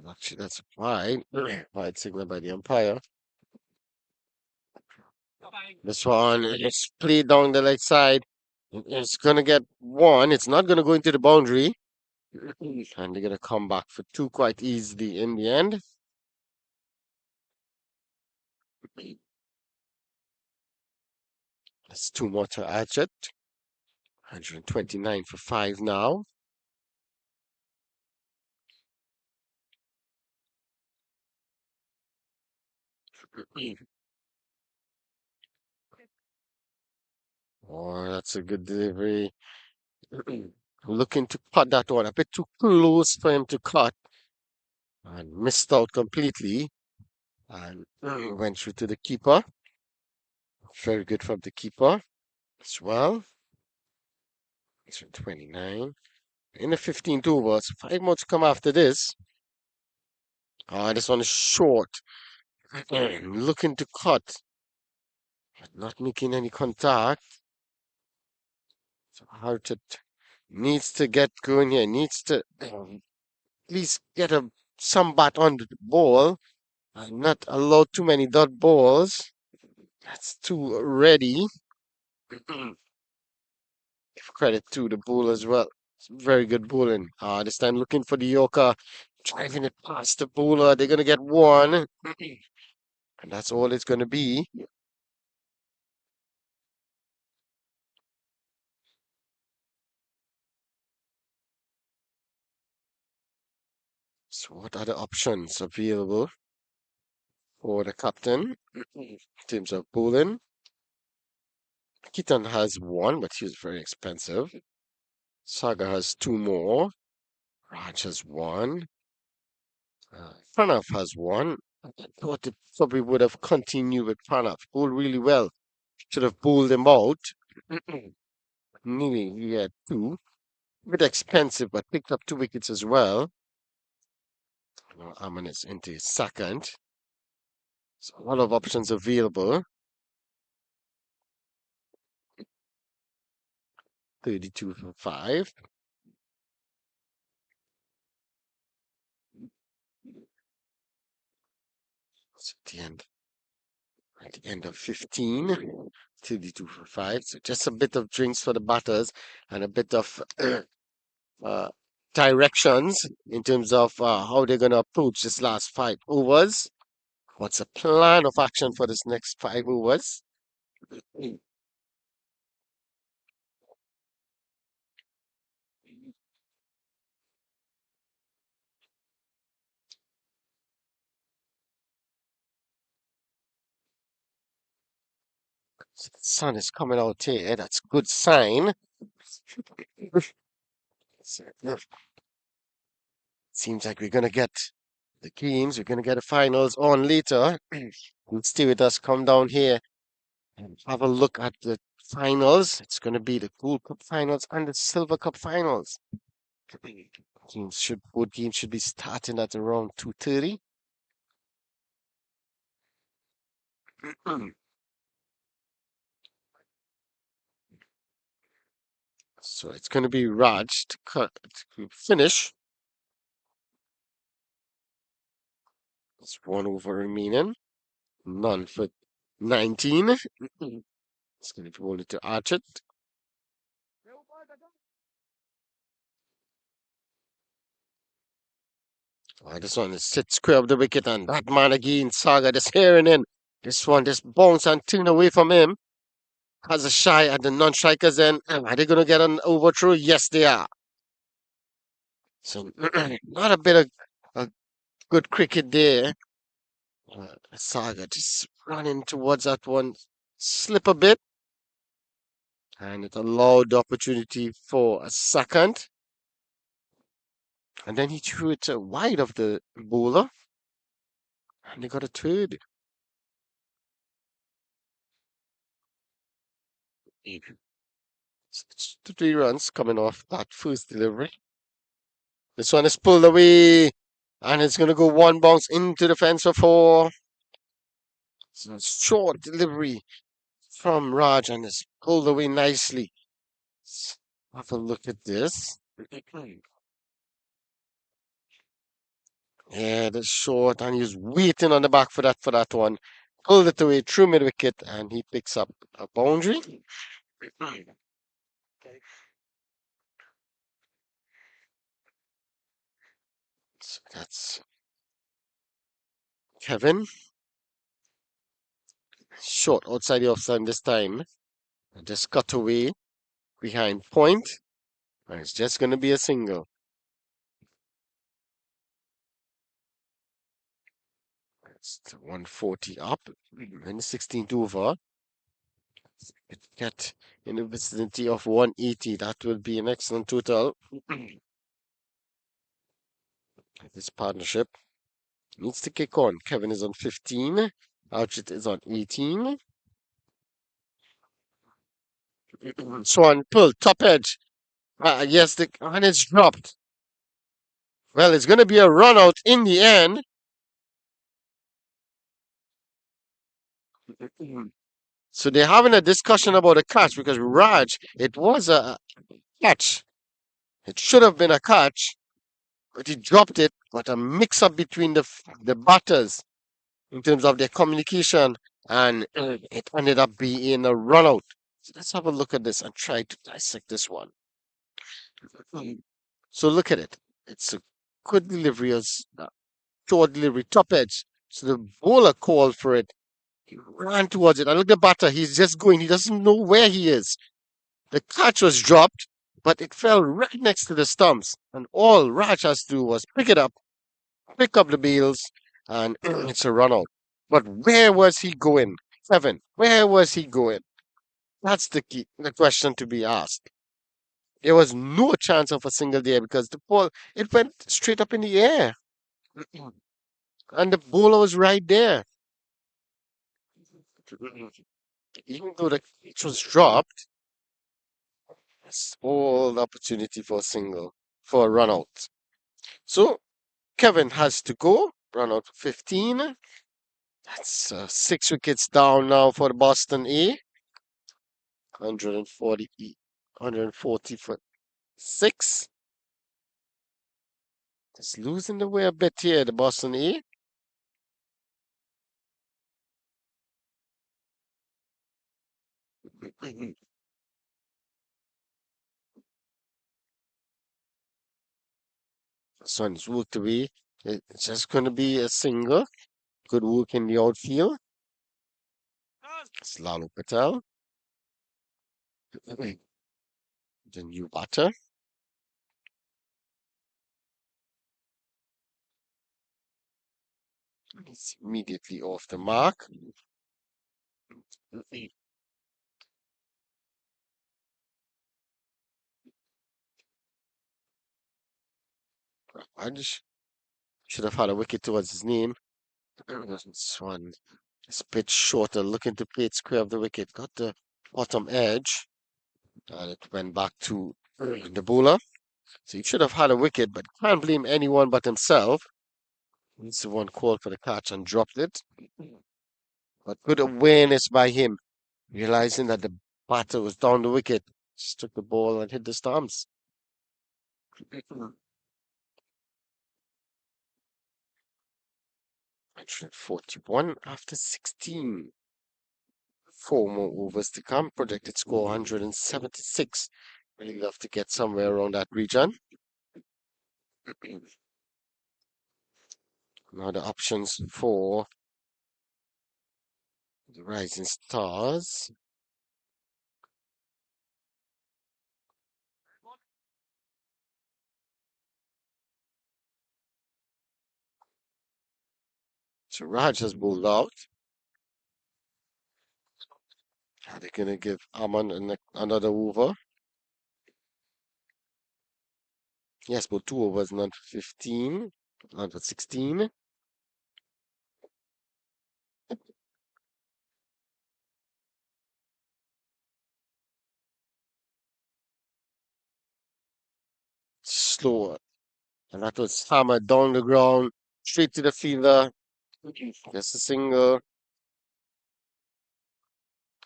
actually, that's wide. Wide signal by the umpire. This one is played down the leg side. It's going to get one. It's not going to go into the boundary. And they're going to come back for two quite easily in the end. That's two more to Archer. 129 for 5 now. Oh, that's a good delivery. Looking to cut that one a bit too close for him to cut and missed out completely and went through to the keeper. Very good from the keeper as well. It's 29. In the 15th overs, 5 more to come after this. This one is short. Looking to cut, but not making any contact. So Hartet needs to get going here, needs to at least get some bat on the ball and not allow too many dot balls. That's too ready. Give credit to the bull as well. It's very good bowling. This time looking for the Yorker, driving it past the bowler. They're gonna get one, and that's all it's gonna be. So what are the options available for the captain in terms of bowling? Keaton has one, but he's very expensive. Saga has two more. Raj has one. Pranav has one. I thought it probably would have continued with Pranav. Bowled really well. Should have bowled him out. Nearly he had two. A bit expensive, but picked up 2 wickets as well. Now Aman is into his second. So a lot of options available. 32 for 5. So at the end of 15. 32 for 5. So just a bit of drinks for the batters and a bit of uh, directions in terms of how they're going to approach this last 5 overs. What's the plan of action for this next 5 overs? So the sun is coming out here. That's a good sign. So, seems like we're going to get the greens. We're going to get the finals on later. And stay with us. Come down here and have a look at the finals. It's going to be the Gold Cup finals and the Silver Cup finals. Both games should be starting at around 2:30. So it's going to be Raj to finish. It's 1 over remaining. None for 19. It's going to be only to arch it. This one is sit square of the wicket, and that man again, Saga, just hearing in. This one just bounce and turn away from him. Has a shy at the non-strikers end. Are they going to get an overthrow? Yes, they are. So not a bit of good cricket there. Saga just running towards that one, slip a bit, and it allowed the opportunity for a second. And then he threw it wide of the bowler, and they got a third. It's 3 runs coming off that first delivery. This one is pulled away, and it's going to go one bounce into the fence for 4. So short delivery from Raj, and it's pulled away nicely. Let's have a look at this. Yeah, that's short, and he's waiting on the back for that one. Pulled it away, through mid wicket, and he picks up a boundary. So that's Kevin. Short outside the offside this time. And just cut away behind point. And it's just going to be a single. It's 140 up in the 16th over. It get in the vicinity of 180. That will be an excellent total. This partnership needs to kick on. Kevin is on 15. Archit is on 18. Swan pull, top edge. Yes, and it's dropped. Well, it's going to be a run out in the end. So they're having a discussion about a catch because Raj, it was a catch. It should have been a catch, but he dropped it. But a mix up between the batters in terms of their communication, and it ended up being a run out. So let's have a look at this and try to dissect this one. So look at it. It's a good delivery, as short delivery, top edge. So the bowler called for it. He ran towards it. And look at the batter. He's just going. He doesn't know where he is. The catch was dropped, but it fell right next to the stumps. And all Raj has to do was pick up the bails, and it's a run out. But where was he going? Seven. Where was he going? That's the question to be asked. There was no chance of a single there because the ball, it went straight up in the air. And the bowler was right there. Even though the catch was dropped, it's all the opportunity for a single, for a run out. So Kevin has to go, run out 15. That's 6 wickets down now for the Boston A. 140, 140 for 6. Just losing the way a bit here, the Boston A. This one's worked away. It's just going to be a single. Good work in the outfield. It's Lalo Patel, the new batter. He's immediately off the mark. I just should have had a wicket towards his name. This one is a bit shorter, looking to play it square of the wicket. Got the bottom edge, and it went back to the bowler. So he should have had a wicket, but can't blame anyone but himself. He's the one called for the catch and dropped it. But good awareness by him, realizing that the batter was down the wicket. Just took the ball and hit the stumps. 141 after 16. Four more overs to come. Projected score 176. Really love to get somewhere around that region. Now the options for the Rising Stars. So Raj has bowled out. Are they going to give Aman another over? Yes, but two overs, not 15, not 16. Slower. And that was hammered down the ground, straight to the fielder. Just a single.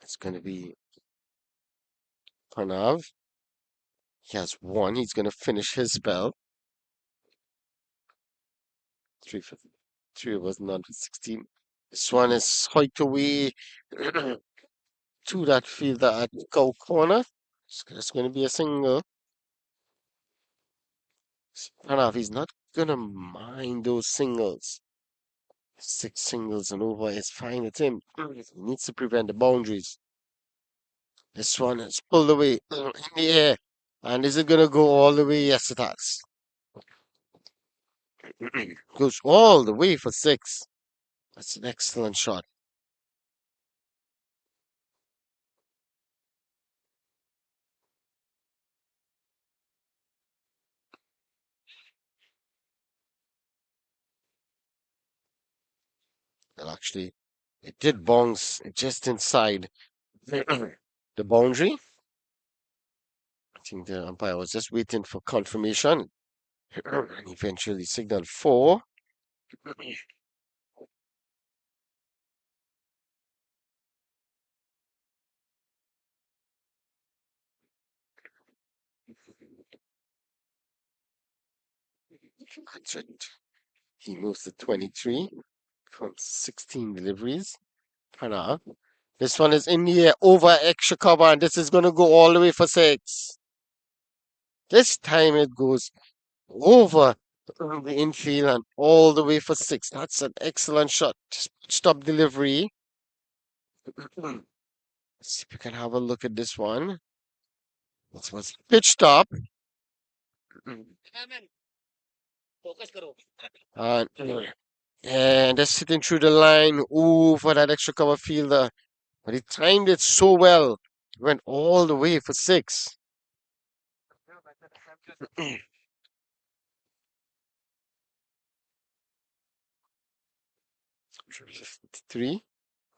It's going to be Pranav. He has one. He's going to finish his spell. Three, for, three overs, not 16. This one is hiked away to that fielder at goal corner. It's going to be a single. Pranav, he's not going to mind those singles. Six singles and over is fine with him. He needs to prevent the boundaries. This one is pulled away in the air. And is it going to go all the way? Yes, it has. Goes all the way for six. That's an excellent shot. And actually, it did bounce just inside the boundary. I think the umpire was just waiting for confirmation and eventually signaled four. That's it. He moves to 23 from 16 deliveries. Pranav. This one is in the air over extra cover, and this is going to go all the way for six. This time it goes over the infield and all the way for six. That's an excellent shot. Just stop delivery. Let's see if we can have a look at this one. This was pitch stop. And, and just sitting through the line. Ooh, for that extra cover fielder. But he timed it so well. Went all the way for six. 53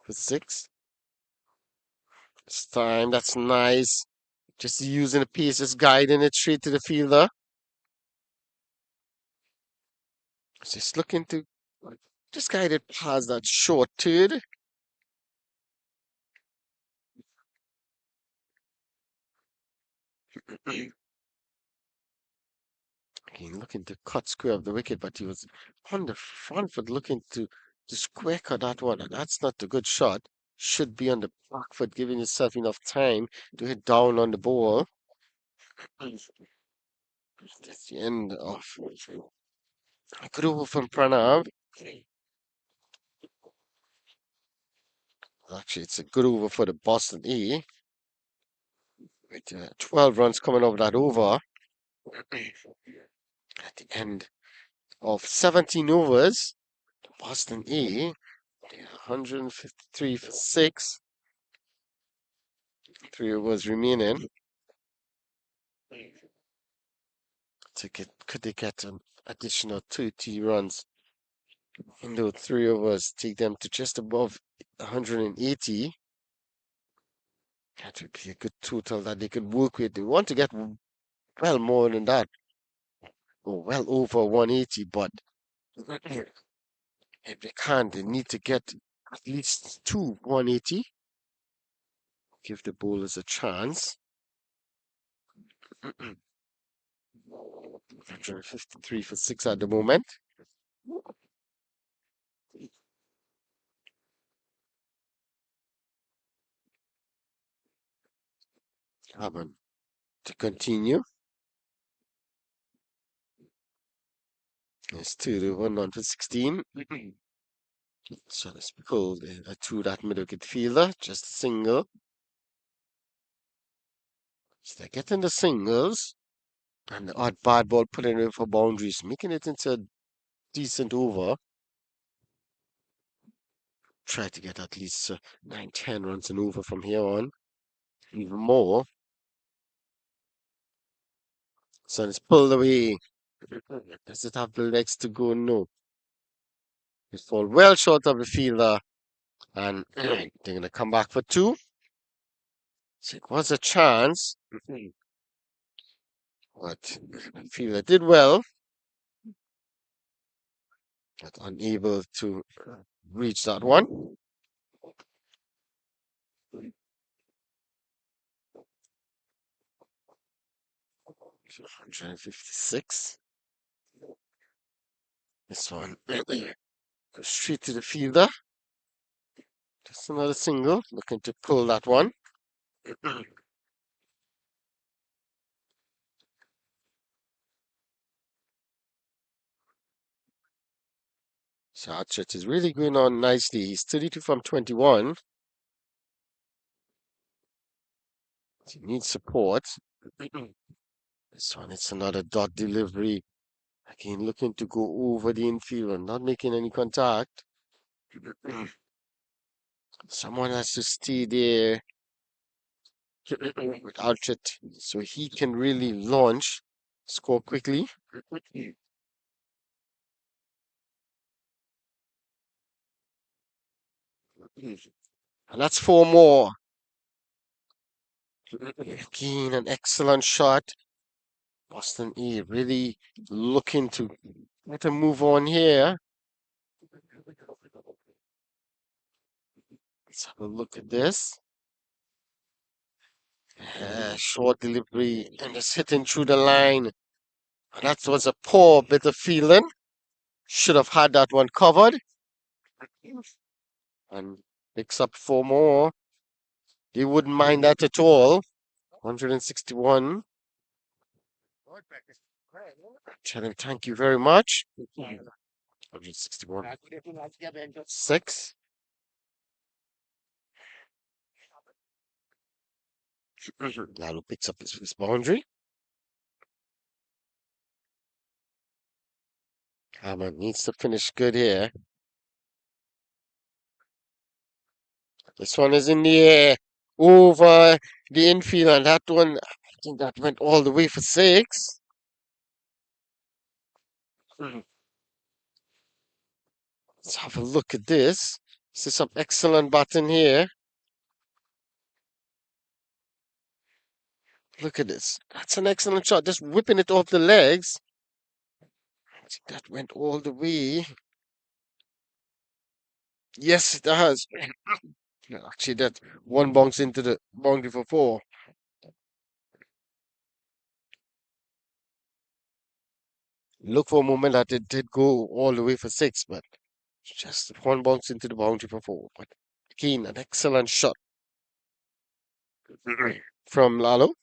for six. This time, that's nice. Just using the pace, just guiding it straight to the fielder. Just looking to just guide it past that short third. Again, looking to cut square of the wicket, but he was on the front foot looking to square cut that one, and that's not a good shot. should be on the back foot, giving yourself enough time to hit down on the ball. That's the end of a good over from Pranav. Actually, it's a good over for the Boston E, with 12 runs coming over that over at the end of 17 overs. The Boston E, 153 for 6, 3 overs remaining. Could they get an additional 30 runs in those 3 overs, take them to just above 180? That would be a good total that they could work with. They want to get well more than that, or well over 180, but if they can't, they need to get at least two 180. Give the bowlers a chance. 153 for 6 at the moment. Hammond to continue. It's 2 to 1 on for 16. So let's pull to that middle wicket fielder, just a single. So they're getting the singles, and the odd bad ball putting in for boundaries, making it into a decent over. Try to get at least 9, 10 runs and over from here on, even more. So it's pulled away. Does it have the legs to go? No. It fall well short of the fielder, and they're going to come back for 2. So it was a chance, but the fielder did well, but unable to reach that one. 156. This one goes straight to the fielder. Just another single, looking to pull that one. So Archett is really going on nicely. He's 32 from 21. He needs support. This one, it's another dot delivery. Again, looking to go over the infield and not making any contact. Someone has to stay there with Archett so he can really launch, score quickly. And that's 4 more. Again, an excellent shot. Boston E really looking to get a move on here. Let's have a look at this. Short delivery and it's hitting through the line. That was a poor bit of fielding. Should have had that one covered. And picks up 4 more. They wouldn't mind that at all. 161. Tell him thank you very much. 161. 6. Lalo picks up his boundary. Hammer needs to finish good here. This one is in the air over the infield, and that one, I think that went all the way for 6. Let's have a look at this. This is some excellent batting here. Look at this. That's an excellent shot. Just whipping it off the legs. I think that went all the way. Yes, it does. Actually, that one bounce into the boundary for 4. Look for a moment that it did go all the way for 6, but just one bounce into the boundary for 4. But Again, an excellent shot from Lalo.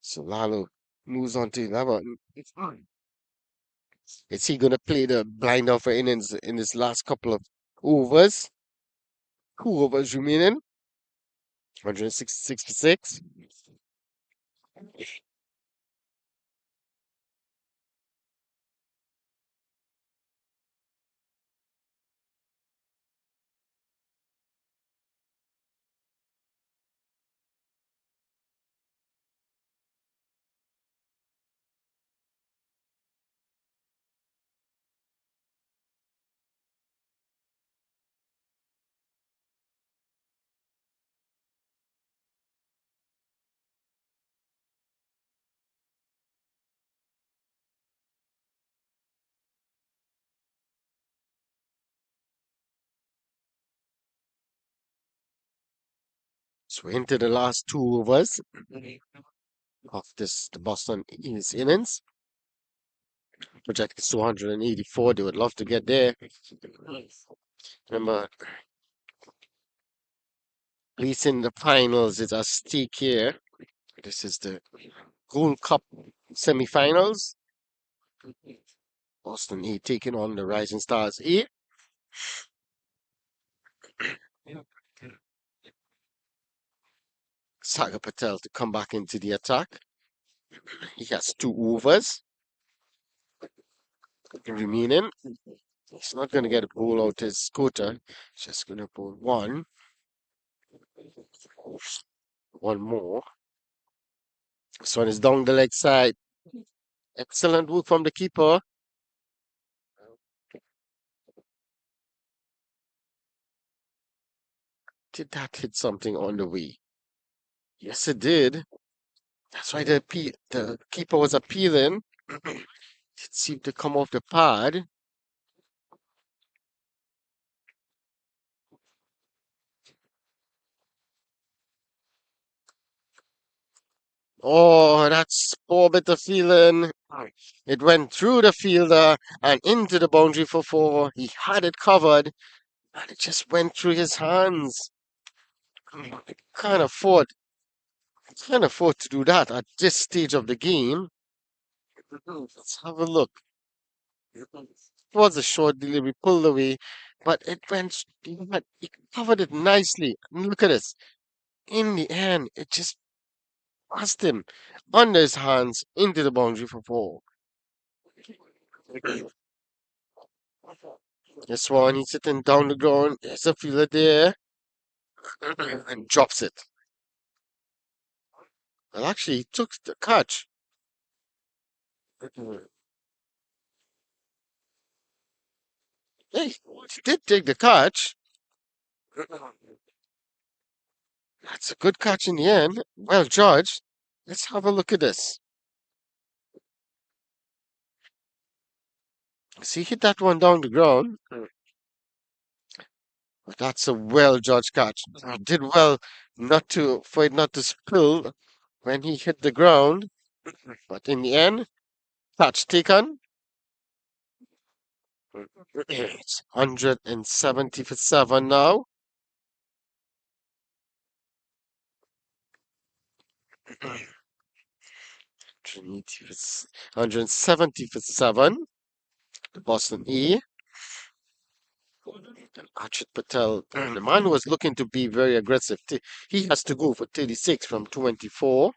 So Lalo moves on to 11. Is he going to play the blind offer innings in his last couple of overs? 2 overs remaining. 166 for 6. So we're into the last 2 overs of the Boston East innings. Projected 284. They would love to get there. Remember, at least in the finals, it's a stake here. This is the Gold Cup semifinals. Boston E taking on the Rising Stars E. Sagar Patel to come back into the attack. He has 2 overs remaining. He's not going to get a ball out his quota. He's just going to bowl one more. This one is down the leg side. Excellent work from the keeper. Did that hit something on the way? Yes, it did. That's why the keeper was appealing. It seemed to come off the pad. Oh, that's poor bit of feeling. It went through the fielder and into the boundary for 4. He had it covered, and it just went through his hands. Can't afford, can't afford to do that at this stage of the game. Let's have a look. It was a short delivery, pulled away, but he covered it nicely. And look at this. In the end, it just passed him under his hands into the boundary for 4. This one, he's sitting down the ground. There's a fielder there and drops it. Well, actually, he took the catch. Hey, he did take the catch. That's a good catch in the end. Well judged. Let's have a look at this. See, hit that one down the ground. But that's a well judged catch. Did well for it not to spill when he hit the ground. But in the end, catch taken. It's 170 for 7 now. 170 for 7. The Boston E. Archit Patel, the man was looking to be very aggressive. He has to go for 36 from 24.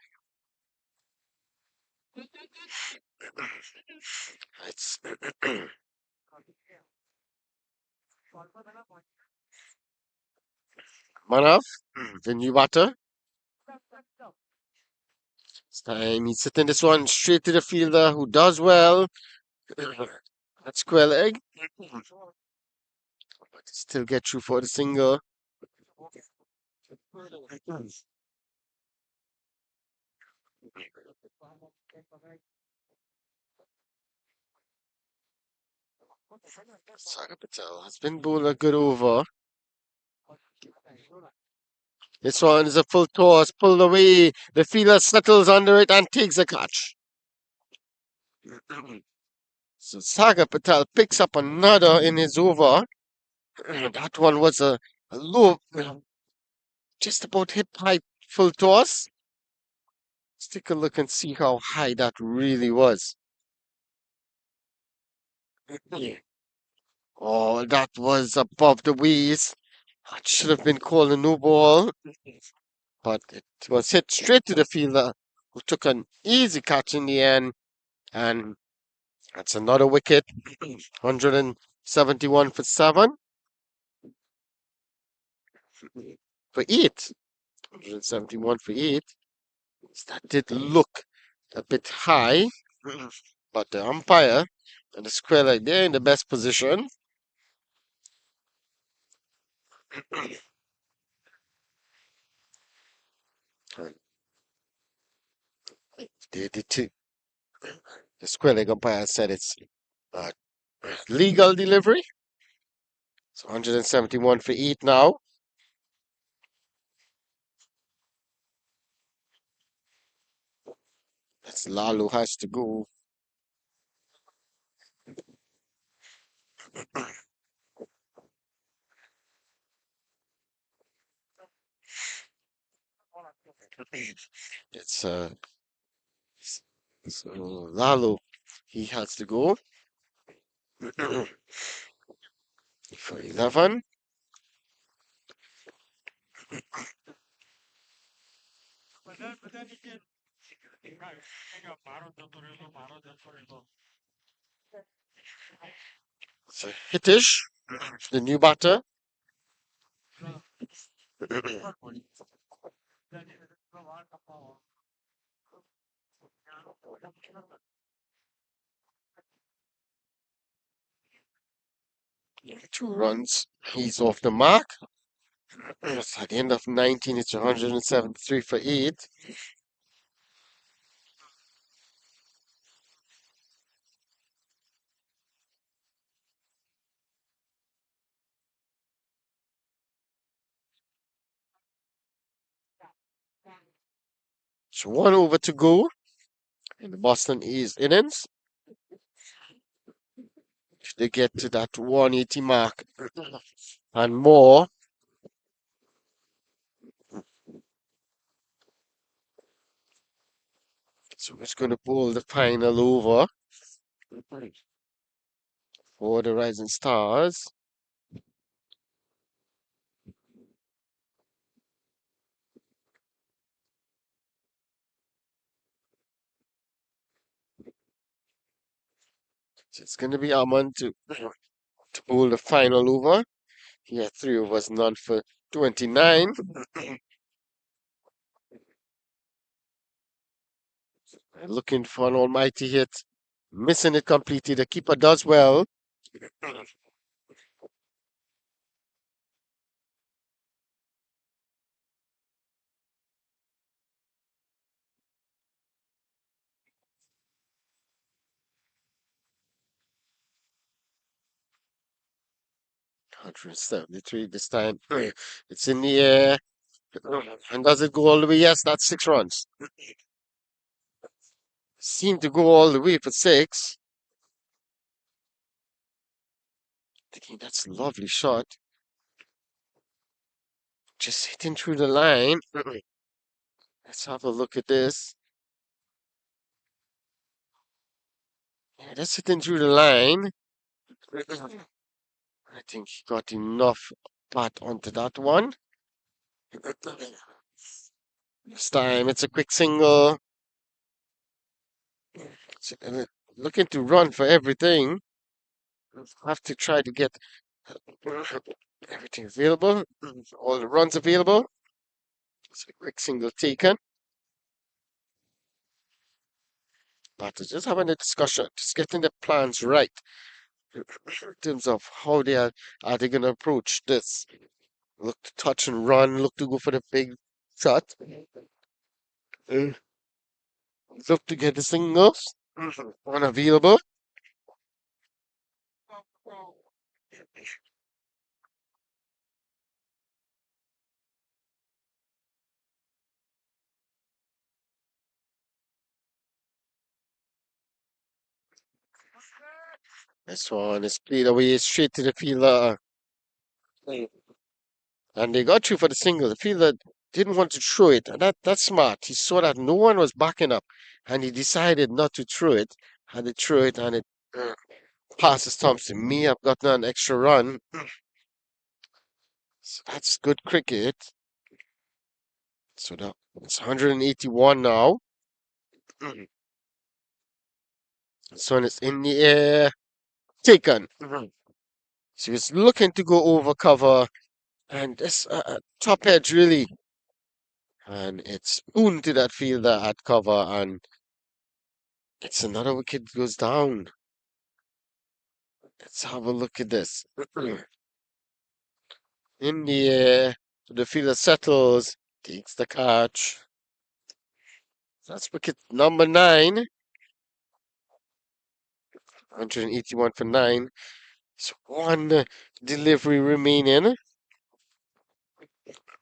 It's Manav, the new batter. This time he's hitting this one straight to the fielder who does well. That's square leg. But still get through for the single. Sagar Patel has been bowled a good over. This one is a full toss, pulled away. The fielder settles under it and takes a catch. So Sagar Patel picks up another in his over. That one was a A low, just about hit high full toss. Let's take a look and see how high that really was. Yeah. Oh, that was above the waist. That should have been called a no ball, but it was hit straight to the fielder, who took an easy catch in the end, and that's another wicket. 171 for 7 for 8. 171 for 8. That did look a bit high, but the umpire and the square leg, they're in the best position. And the square leg umpire said it's uh, legal delivery. It's 171 for 8 now. That's Lalo has to go. It's so Lalo, he has to go for 11. So Hitish, the new batter. 2 runs. He's off the mark. Yes, at the end of 19, it's 173 for 8. So 1 over to go in the Boston East innings. If they get to that 180 mark and more, so it's going to pull the final over for the Rising Stars. So it's going to be Armand to pull the final over. He had 3 overs, none for 29. Looking for an almighty hit. Missing it completely. The keeper does well. 173 this time. It's in the air. And does it go all the way? Yes, that's 6 runs. Seemed to go all the way for 6. Thinking that's a lovely shot. Just hitting through the line. Let's have a look at this. Yeah, that's hitting through the line. I think he got enough bat onto that one. This time it's a quick single. Looking to run for everything. Have to try to get everything available. All the runs available. It's a quick single taken. But just having a discussion, just getting the plans right in terms of how are they going to approach this. Look to touch and run. Look to go for the big shot. Uh, Look to get the singles unavailable. This one is played away straight to the fielder. and they got through for the single. The fielder didn't want to throw it, and that's smart. He saw that no one was backing up, and he decided not to throw it. Had to throw it, and it passes Thompson. Me, I've gotten an extra run. So that's good cricket. So that it's 181 now. So it's in the air, taken. So he's looking to go over cover, and this top edge really, and it's spoon to that fielder at cover, and it's another wicket goes down. Let's have a look at this. In the air, so the fielder settles, takes the catch. That's wicket number 9. 181 for 9. So one delivery remaining.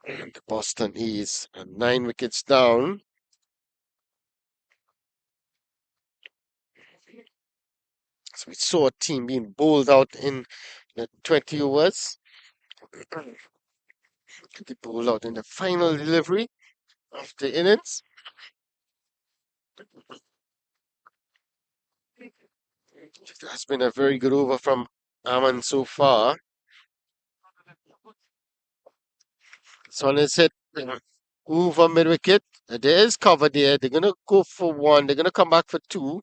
And Boston is 9 wickets down. So we saw a team being bowled out in the 20 overs. They bowled out in the final delivery of the innings. That's been a very good over from Aman so far. Son is hit over mid wicket. There is cover there. They're going to go for one. They're going to come back for two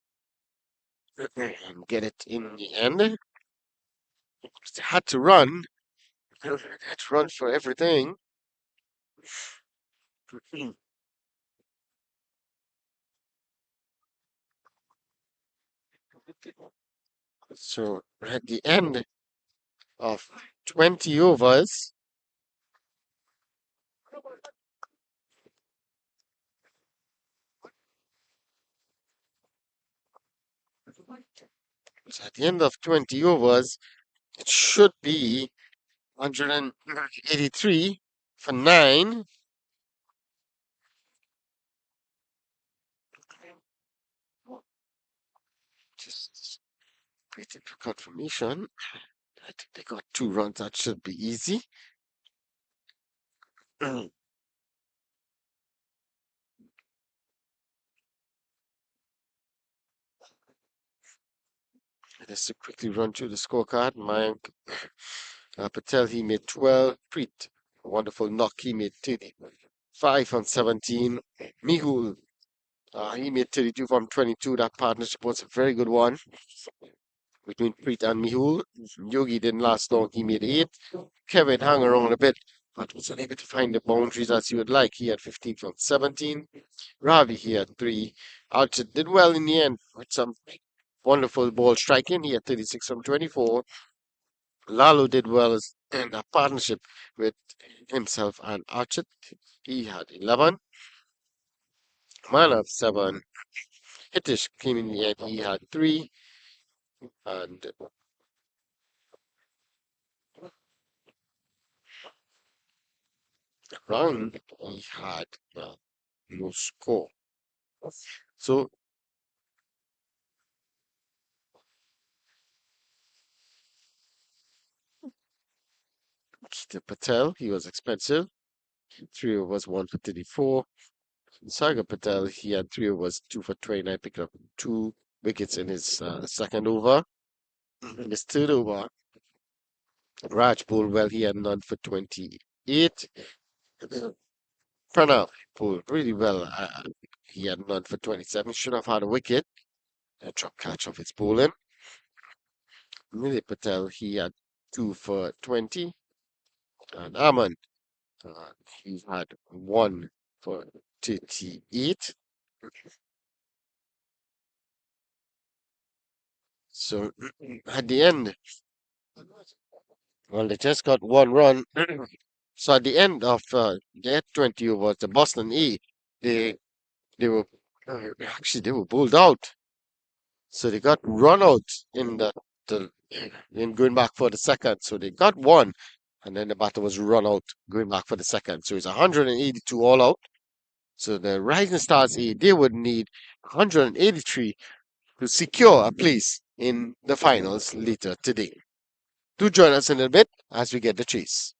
and get it in the end. They had to run. They had to run for everything. So at the end of 20 overs, so at the end of 20 overs, it should be 183 for 9. Just waiting for confirmation. I think they got 2 runs. That should be easy. Just to quickly run through the scorecard. Mayank Patel, he made 12. Preet, a wonderful knock, he made 35 from 17. Mihul, he made 32 from 22. That partnership was a very good one between Preet and Mihul. Yogi didn't last long, he made 8. Kevin hung around a bit, but was unable to find the boundaries as he would like. He had 15 from 17. Ravi, he had 3. Archer did well in the end with some wonderful ball striking. He had 36 from 24. Lalo did well in a partnership with himself and Archer. He had 11. Man of 7. Hitish came in the end. He had 3. And round, he had no score. So, Keita Patel, he was expensive. 3 overs, 1 for 34. Sagar Patel, he had 3 overs, 2 for 29, picked up 2 wickets in his second over. In his third over, Raj bowled well, he had none for 28. Pranav bowled really well, he had none for 27. Should have had a wicket. A drop catch of his bowling. Millie Patel, he had 2 for 20. And Aman, uh, he had 1 for 38. So at the end, well, they just got 1 run. So at the end of their 20 overs, the Boston E, they they were actually they were bowled out. So they got run out in the in going back for the second. So they got 1, and then the batter was run out going back for the second. So it's 182 all out. So the Rising Stars A, they would need 183 to secure a place in the finals later today. Do join us in a bit as we get the chase.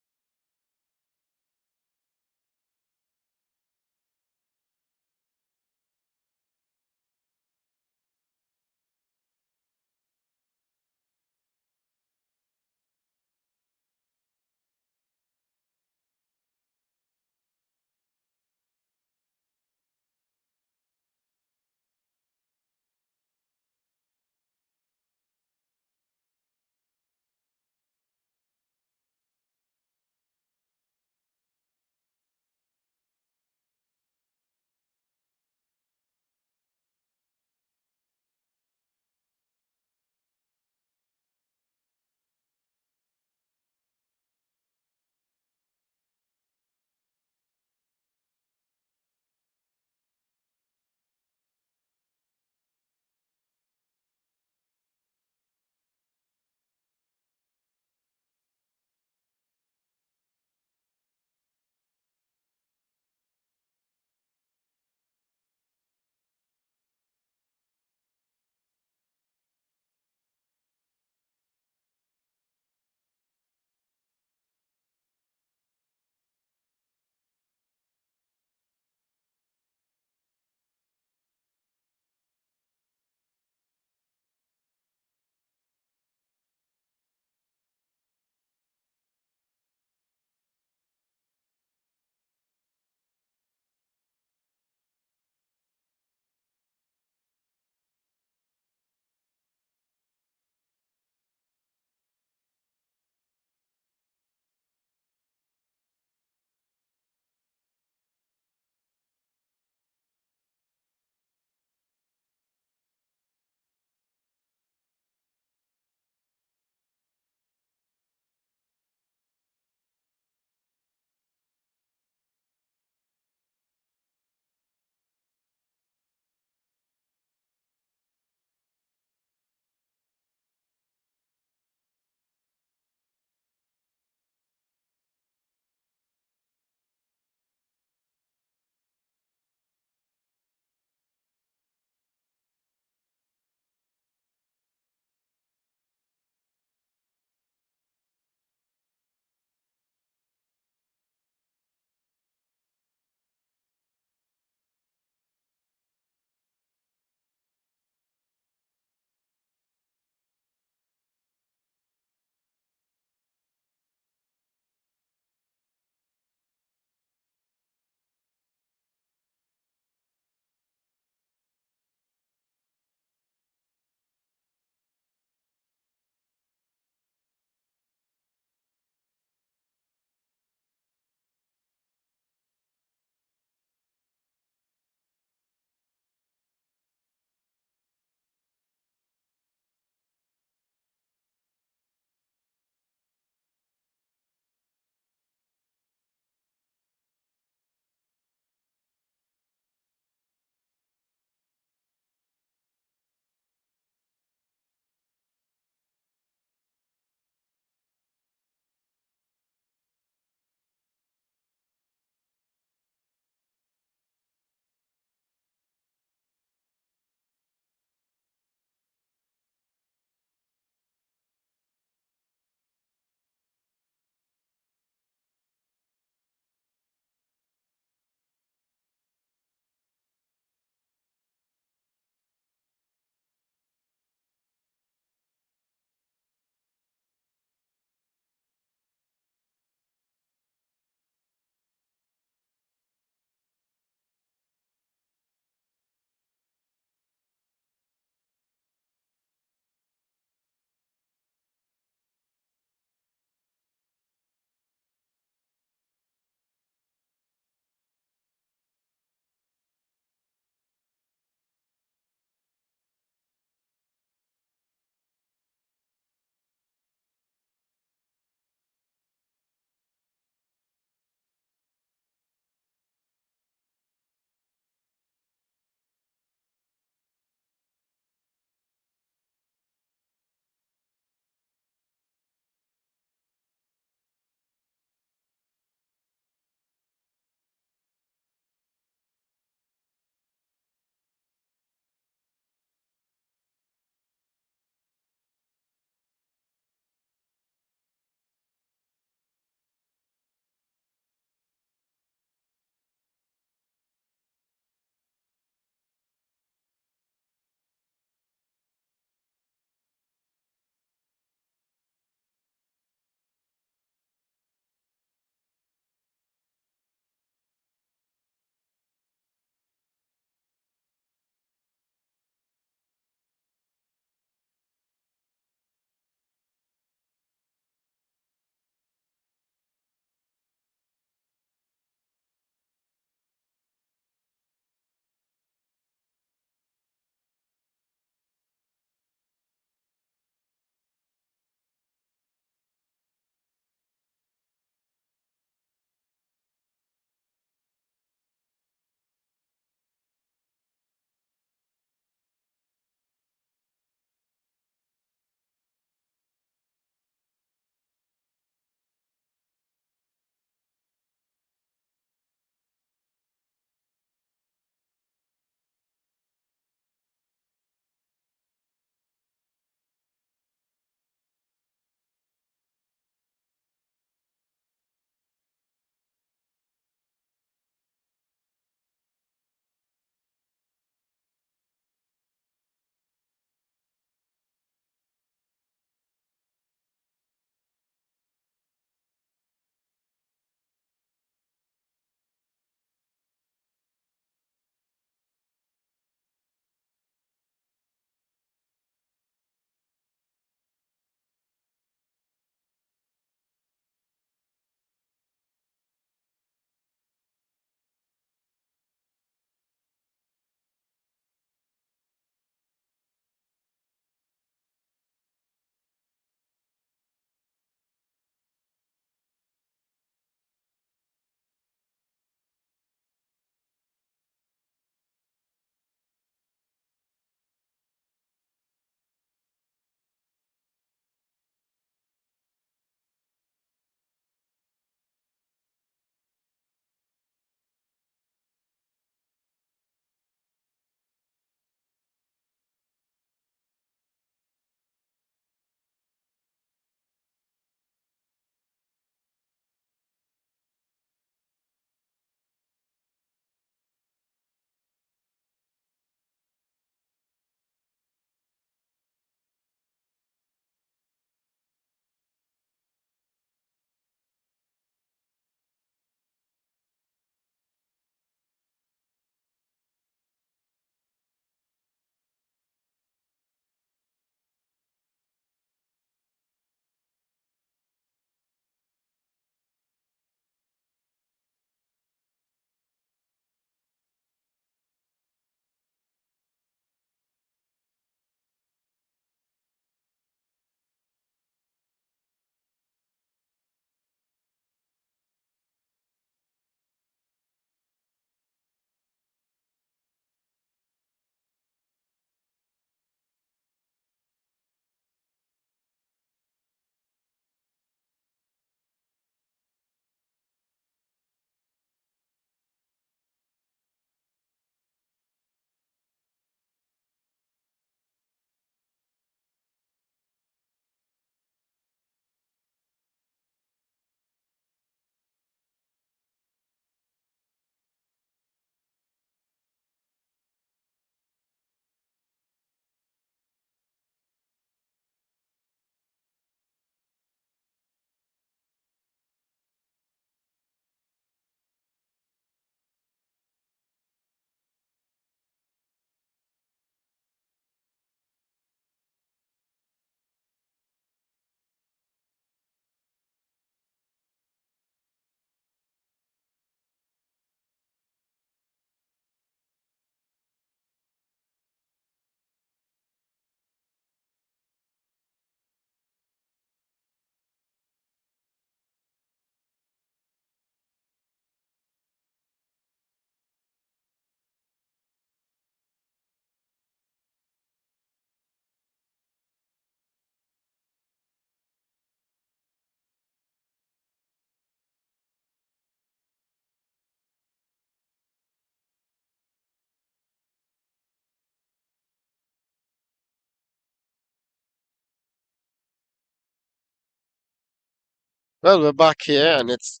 Well, we're back here, and it's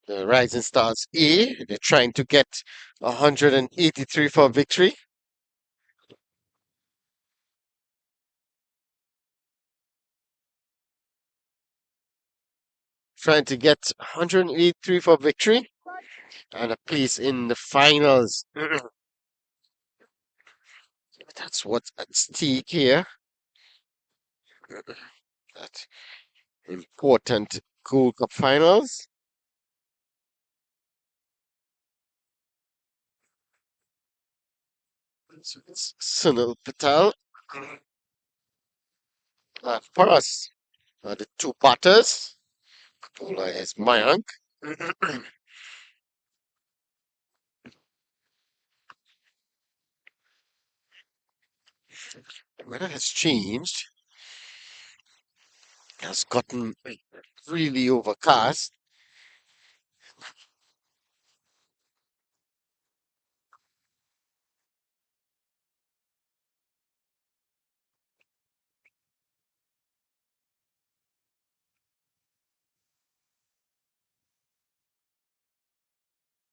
the Rising Stars A. They're trying to get 183 for victory. Trying to get 183 for victory and a place in the finals. That's what's at stake here. That important Gold Cup finals. So it's Sunil Patel for us. The two batters. Bowler is Mayank. The weather has changed. Has gotten really overcast.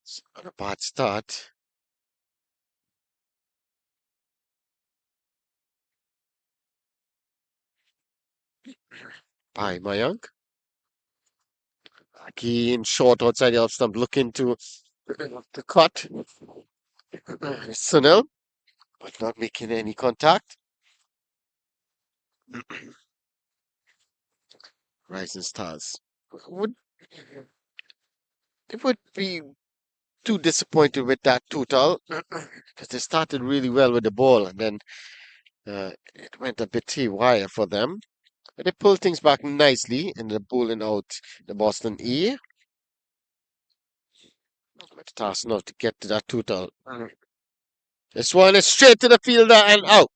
It's not a bad start by Mayank. Again, short outside the off stump, looking to the cut. Sunil, but not making any contact. Rising Stars. Would they would be too disappointed with that total because they started really well with the ball and then it went a bit haywire for them. But they pulled things back nicely and they're bowling out the Boston E. But the task now to get to that total. This one is straight to the fielder and out.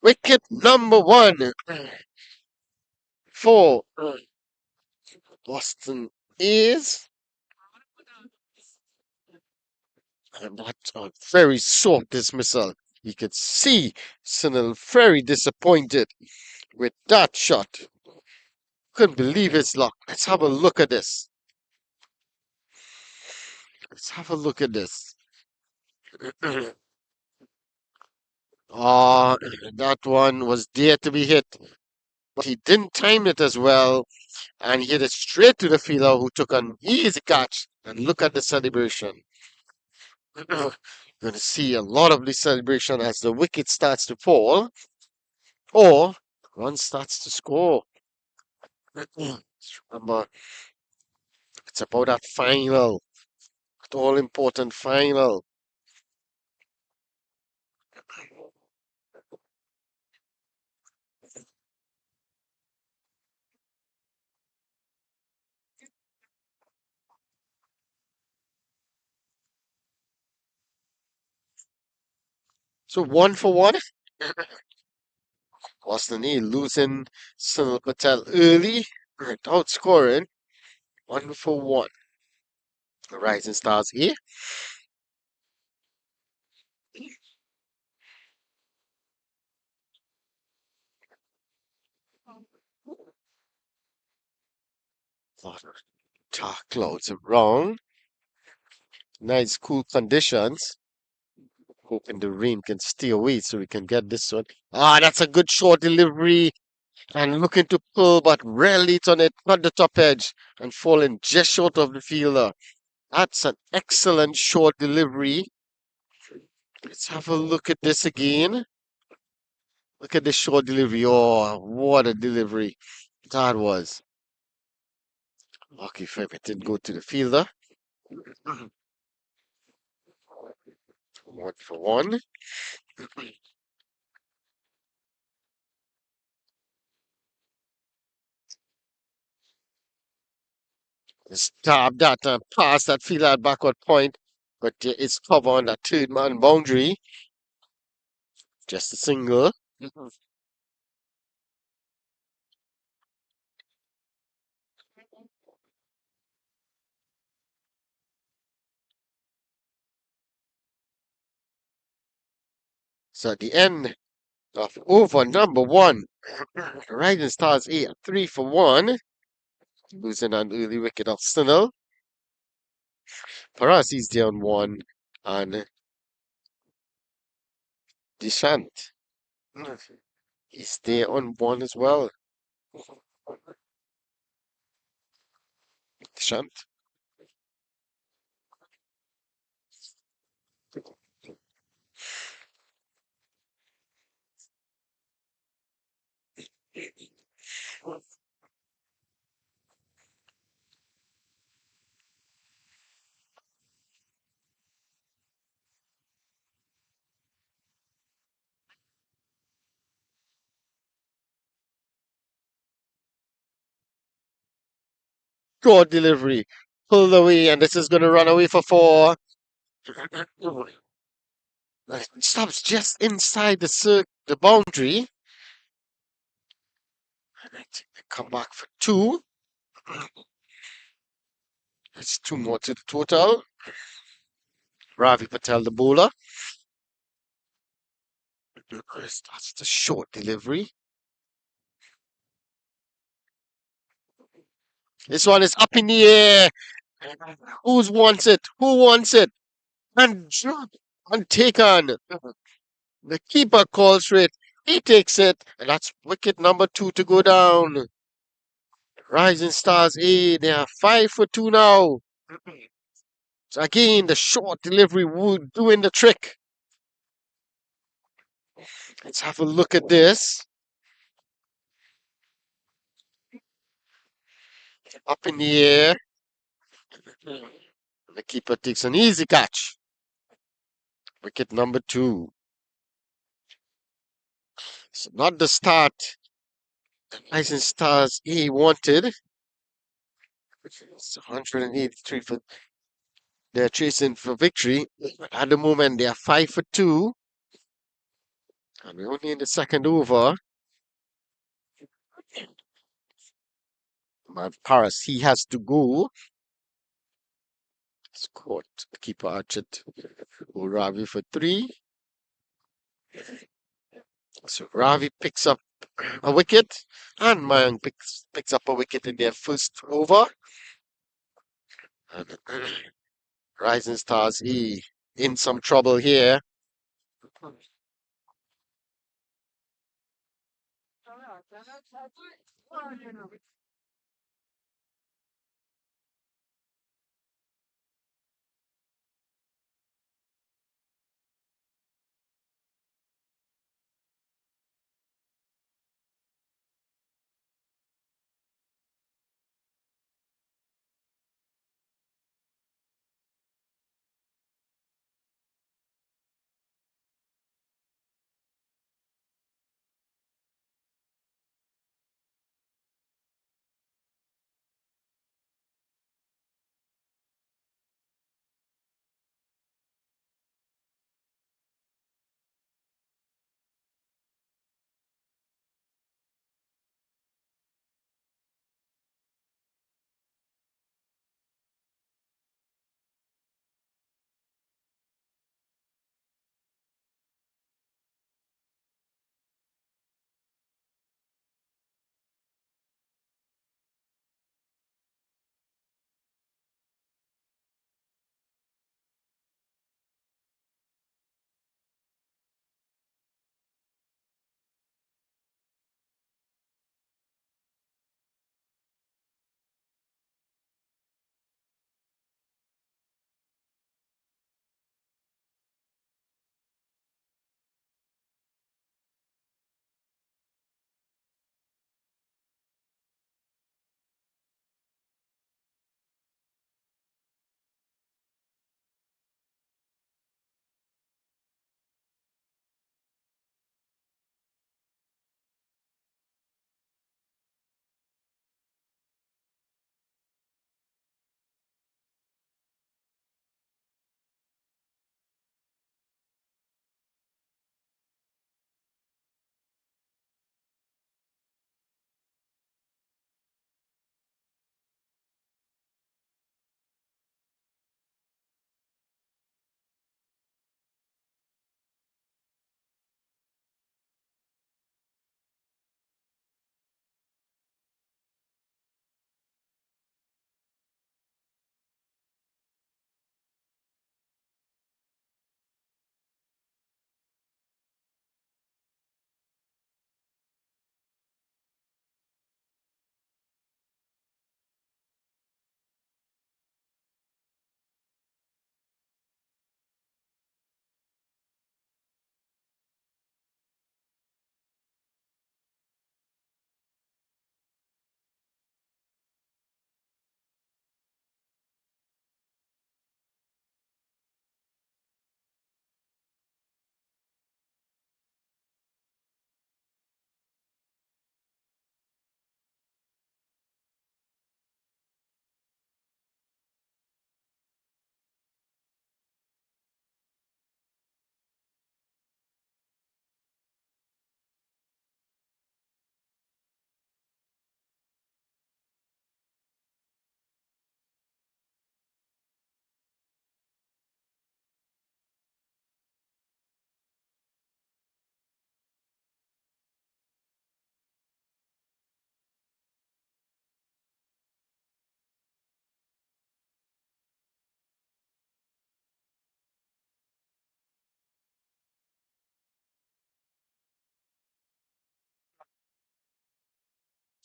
Wicket number one for Boston is. And that's a very soft dismissal. You could see Sunil very disappointed with that shot. Couldn't believe his luck. Let's have a look at this. Let's have a look at this. Ah, that one was there to be hit, but he didn't time it as well, and he hit it straight to the fielder who took an easy catch. And look at the celebration. You're going to see a lot of this celebration as the wicket starts to fall or run starts to score. Remember, it's about that final, that all important final. So one for one. Boston E losing Sunil Patel early without scoring. One for one. The Rising Stars E. Lot of dark clouds around. Nice cool conditions. Hoping the rain can stay away so we can get this one. Ah, that's a good short delivery. And looking to pull, but rarely it's on it. Got the top edge and falling just short of the fielder. That's an excellent short delivery. Let's have a look at this again. Look at this short delivery. Oh, what a delivery that was. Lucky for him, it didn't go to the fielder. One for one. Stab that and pass that fielder at backward point, but it's cover on that third man boundary. Just a single. So at the end, of over number one. Rising Stars 8, 3-1. Losing an early wicket of Sunil. For us, he's down one. And Dishant, he's there on one as well. Dishant. Short delivery. Pulled away, and this is going to run away for four. Stops just inside the boundary. And I think they come back for two. It's two more to the total. Ravi Patel, the bowler. That's the short delivery. This one is up in the air. Who wants it? Who wants it? And drop and taken. The keeper calls for it. He takes it. And that's wicket number two to go down. Rising Stars A, they are 5-2 now. So again, the short delivery would doing the trick. Let's have a look at this. Up in the air. The keeper takes an easy catch. Wicket number two. So not the start Rising Stars A wanted. It's 183 for they're chasing for victory. At the moment, they are 5-2. And we're only in the second over. My Paris, he has to go. Scored. Keeper Archit Ravi for three. So Ravi picks up a wicket, and Mayank picks up a wicket in their first over. And Rising Stars, he in some trouble here.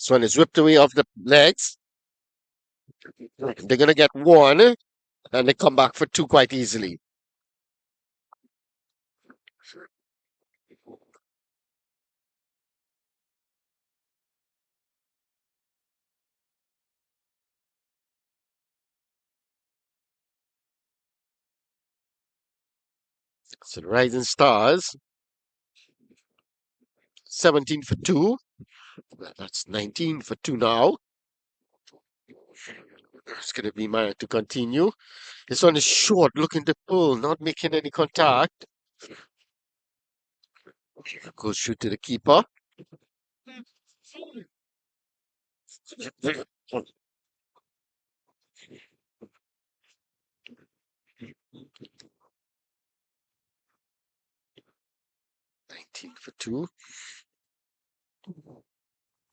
This one is ripped away off the legs. They're gonna get one, and they come back for two quite easily. So the Rising Stars, 17 for two. That's 19 for two now. It's gonna be mine to continue. This one is short, looking to pull, not making any contact. Goes through to the keeper. 19 for two.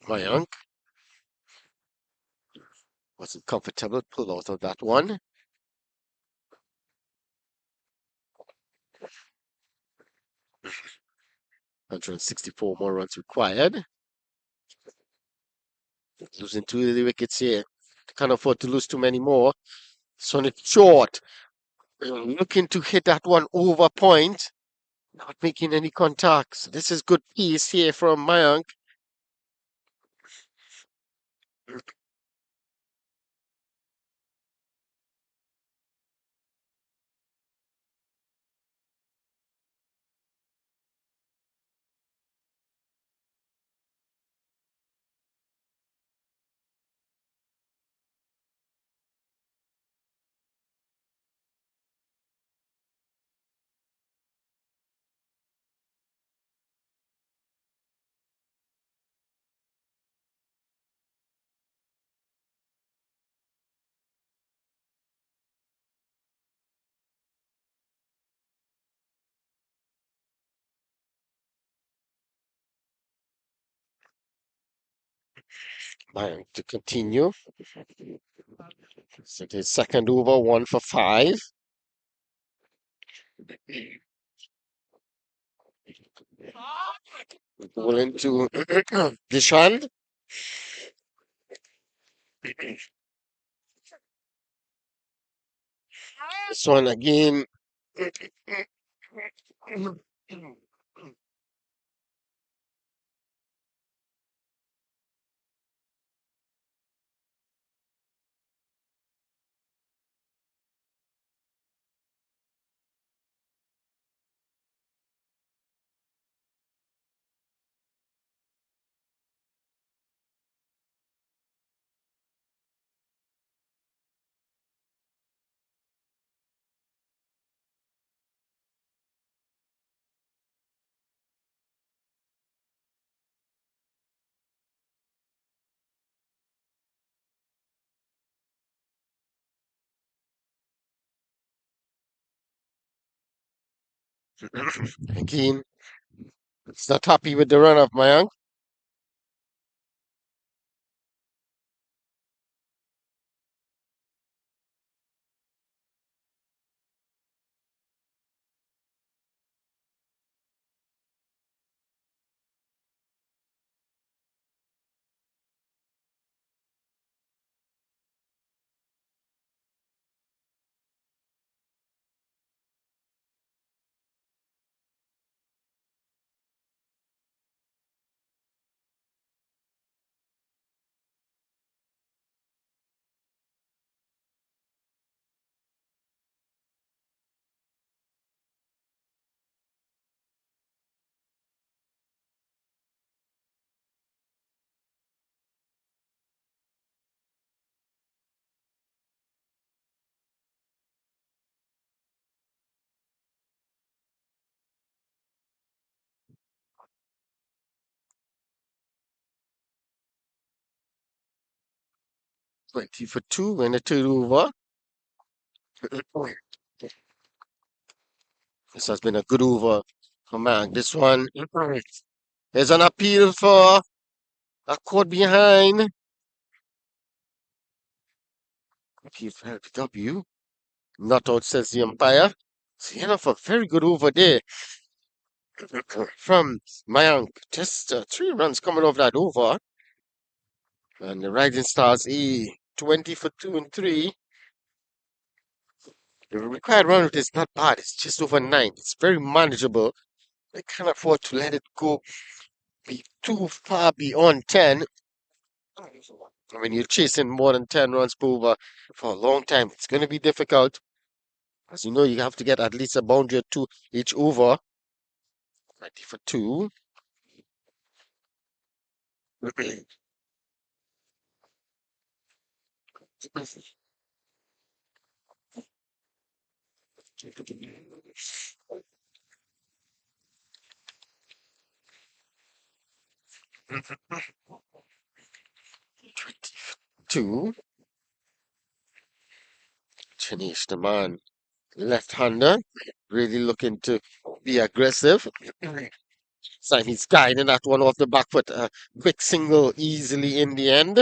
Mayank wasn't comfortable, pull out of that one. 164 more runs required. Losing two of the wickets here. Can't afford to lose too many more. So it's short. Looking to hit that one over point. Not making any contacts. This is good piece here from Mayank. Mayank to continue. So his second over, 1 for 5. Ball into Dishant. This one again. Again, it's not happy with the run of Mayank. Twenty for two and a third over. This has been a good over for Mayank. This one is an appeal for a caught behind. Appeal for LPW. Not out, says the umpire. So you have a very good over there from Mayank. Just 3 runs coming off that over. And the Rising Stars E 20 for 2 and 3. The required run rate is not bad. It's just over 9. It's very manageable. They can't afford to let it go be too far beyond 10. When you're chasing more than 10 runs per over for a long time, it's going to be difficult. As you know, you have to get at least a boundary or two each over. 20 for 2. 22. Chanish, the man, left-hander, really looking to be aggressive. So he's guiding that one off the back foot. A quick single easily in the end.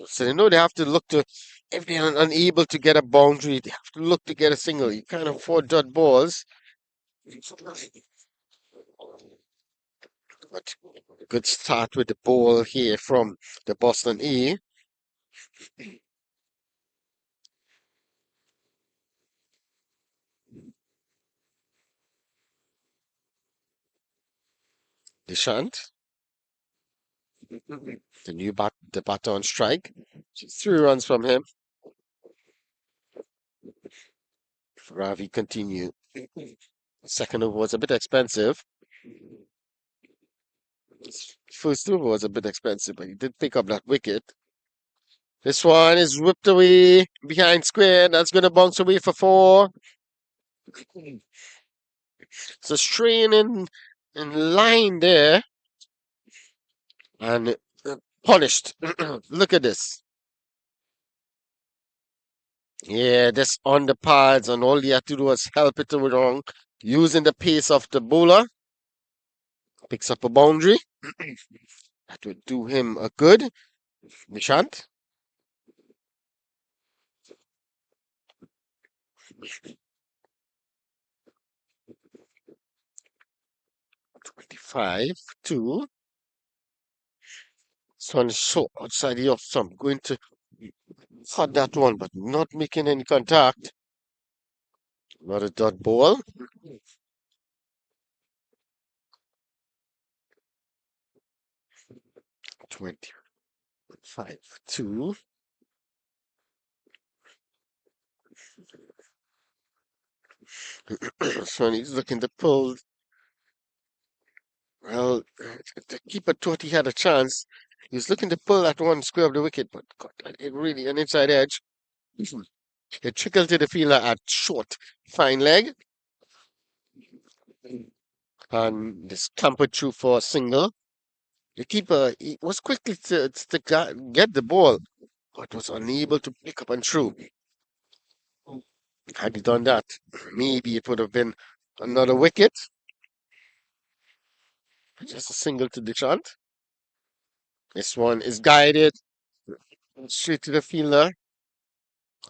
So they know they have to look to, if they're unable to get a boundary, they have to look to get a single. You can't afford dot balls. But good start with the ball here from the Boston E. Deshant. The batter on strike. 3 runs from him. Ravi continue. Second over was a bit expensive. First over was a bit expensive, but he did pick up that wicket. This one is whipped away behind square. That's going to bounce away for 4. So strain in line there and punished. Look at this. Yeah, this on the pads, and all you have to do is help it along using the pace of the bowler. Picks up a boundary. That would do him a good. Nishant. 25 2. Sun is so outside the off stump. Going to cut that one, but not making any contact. Not a dot ball. 25 2. Sun is looking to pull. Well, the keeper thought he had a chance. He was looking to pull that one square of the wicket, but got it really an inside edge. It trickled to the fielder at short, fine leg, and this campered through for a single. The keeper he was quickly to get the ball, but was unable to pick up and through. Had he done that, maybe it would have been another wicket. Just a single to Dishant. This one is guided straight to the fielder.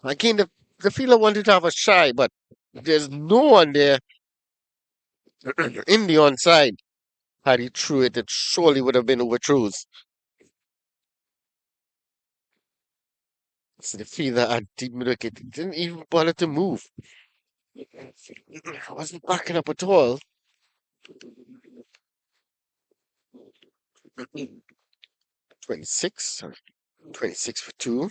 Again, the fielder wanted to have a shy, but there's no one there in the onside. Had he threw it, it surely would have been overthrown. So the fielder at deep mid wicket didn't even bother to move. Wasn't backing up at all. 26, sorry, 26 for 2.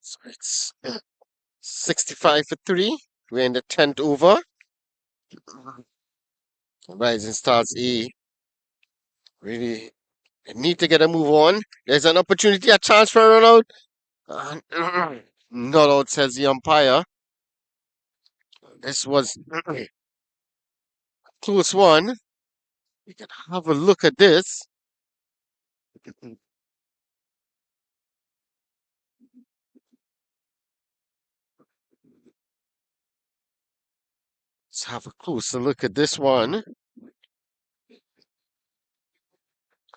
So it's 65 for three. We're in the 10th over. Rising Stars E. Really need to get a move on. There's an opportunity, a chance for a run out. And, not out, says the umpire. This was a close one. We can have a look at this. Let's have a closer look at this one.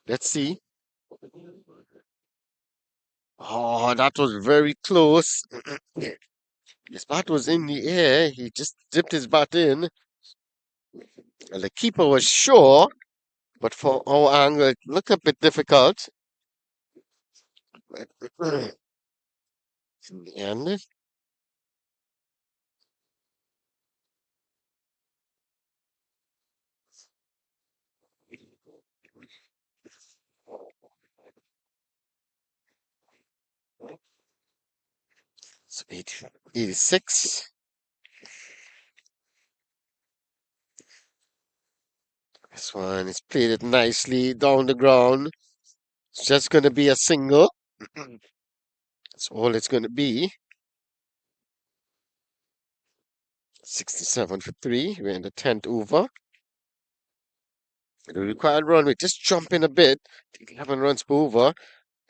Let's see. Oh, that was very close. His bat was in the air. He just dipped his bat in. And the keeper was sure, but for our angle, it looked a bit difficult. In the end, it's 86. This one is played it nicely down the ground. It's just going to be a single. That's all it's going to be. 67 for three. We're in the 10th over. The required run rate just jumping a bit. 11 runs per over.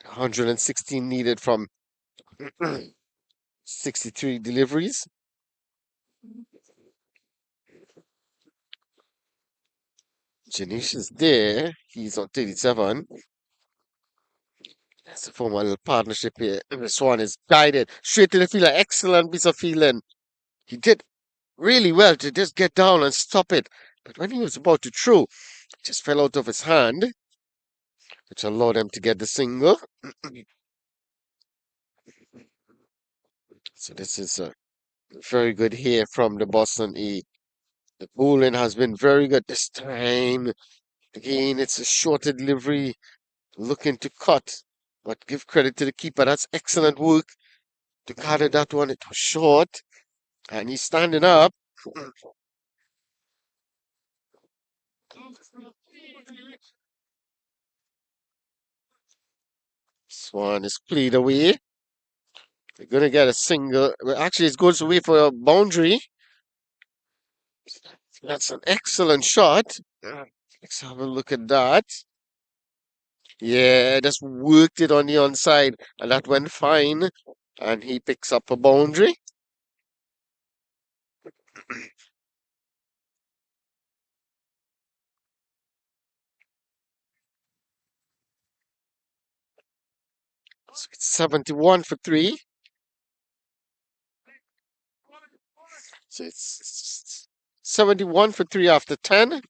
116 needed from 63 deliveries. Janish is there. He's on 37. That's a formal little partnership here. This one is guided straight to the fielder. Excellent piece of fielding. He did really well to just get down and stop it. But when he was about to throw, it just fell out of his hand, which allowed him to get the single. So this is a very good here from the Boston E. The bowling has been very good this time. Again, it's a shorter delivery, looking to cut. But give credit to the keeper. That's excellent work to cut it that one. It was short. And he's standing up. This one is played away. They're going to get a single. Well, actually, it goes away for a boundary. That's an excellent shot. Let's have a look at that. Yeah, just worked it on the onside, and that went fine. And he picks up a boundary. So it's 71 for three. So it's 71 for three after 10.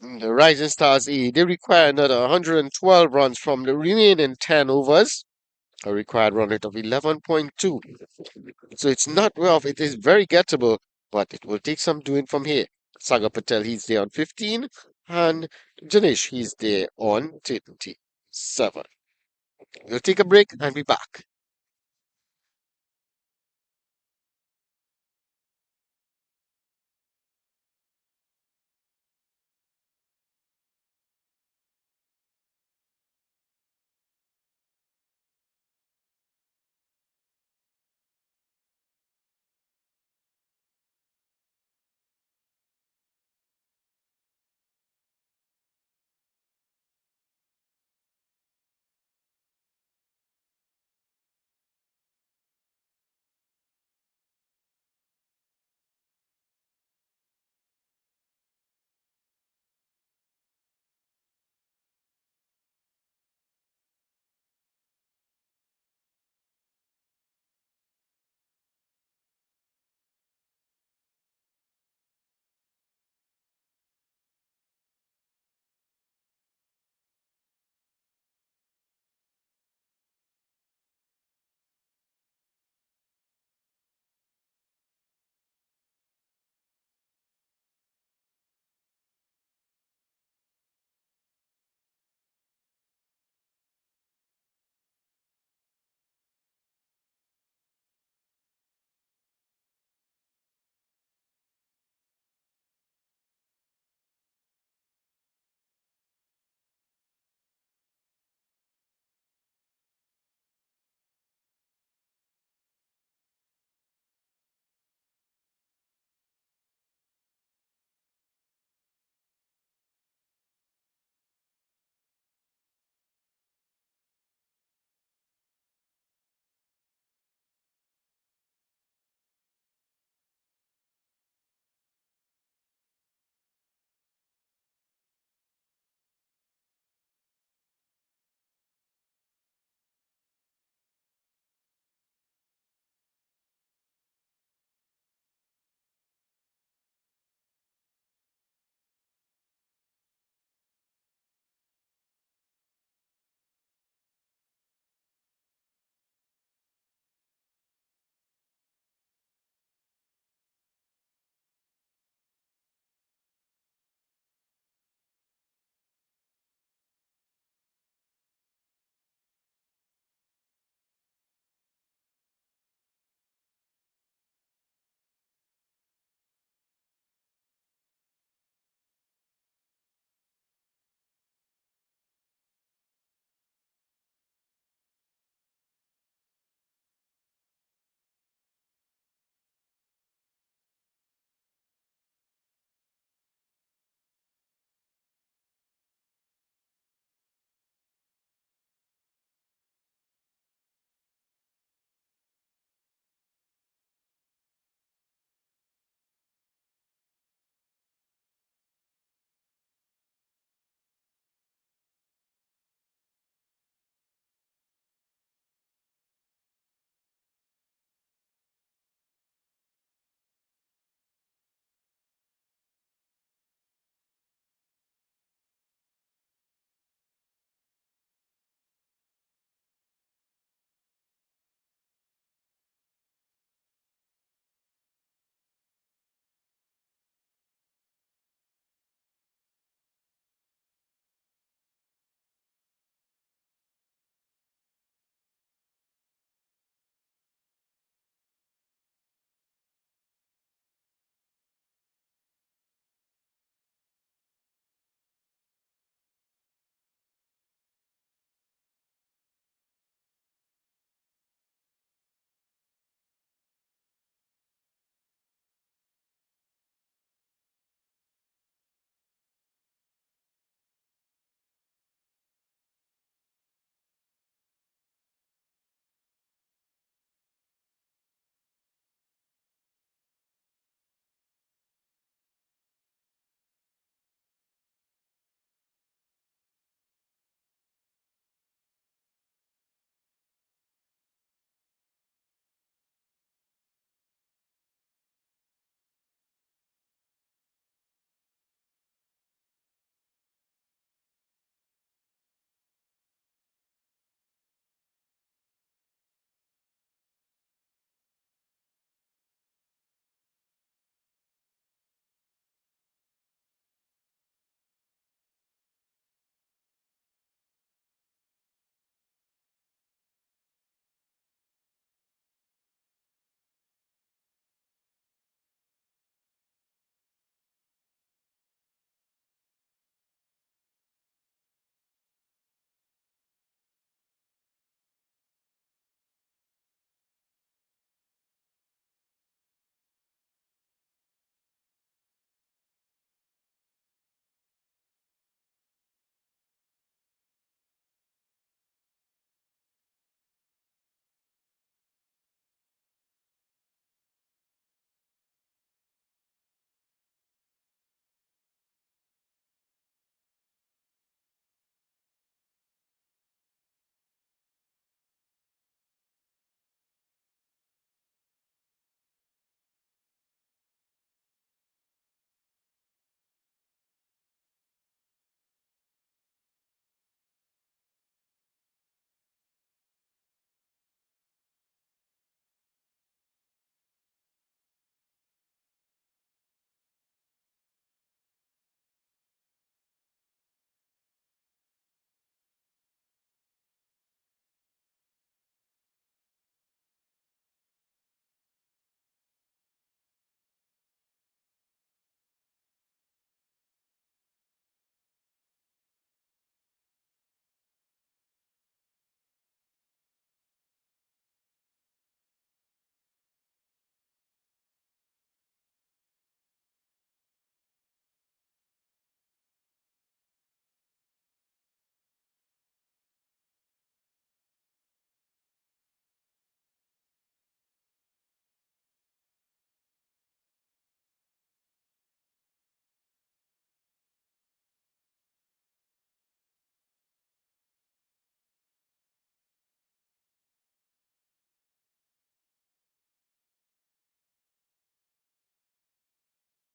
The Rising Stars E, they require another 112 runs from the remaining 10 overs, a required run rate of 11.2. So it's not rough, it is very gettable, but it will take some doing from here. Sagar Patel, he's there on 15, and Janish, he's there on 27. We'll take a break and be back.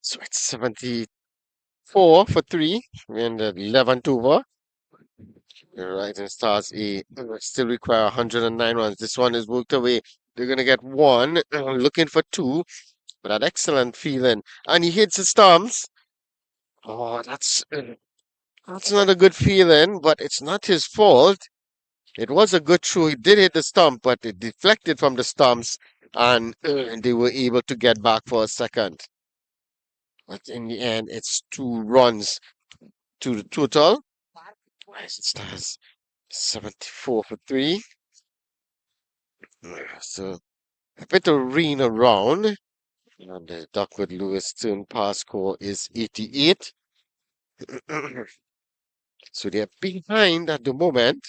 So it's 74 for three. We're in the 11th over. The Rising Stars still require 109 runs. This one is worked away. They're gonna get one. Looking for two. But that excellent feeling. And he hits the stumps. Oh, that's not a good feeling, but it's not his fault. It was a good throw. He did hit the stump, but it deflected from the stumps, and they were able to get back for a second. But in the end, it's 2 runs to the total. Rising Stars 74 for three. So a bit of rain around. And the Duckwood Lewis turn pass score is 88. So they're behind at the moment.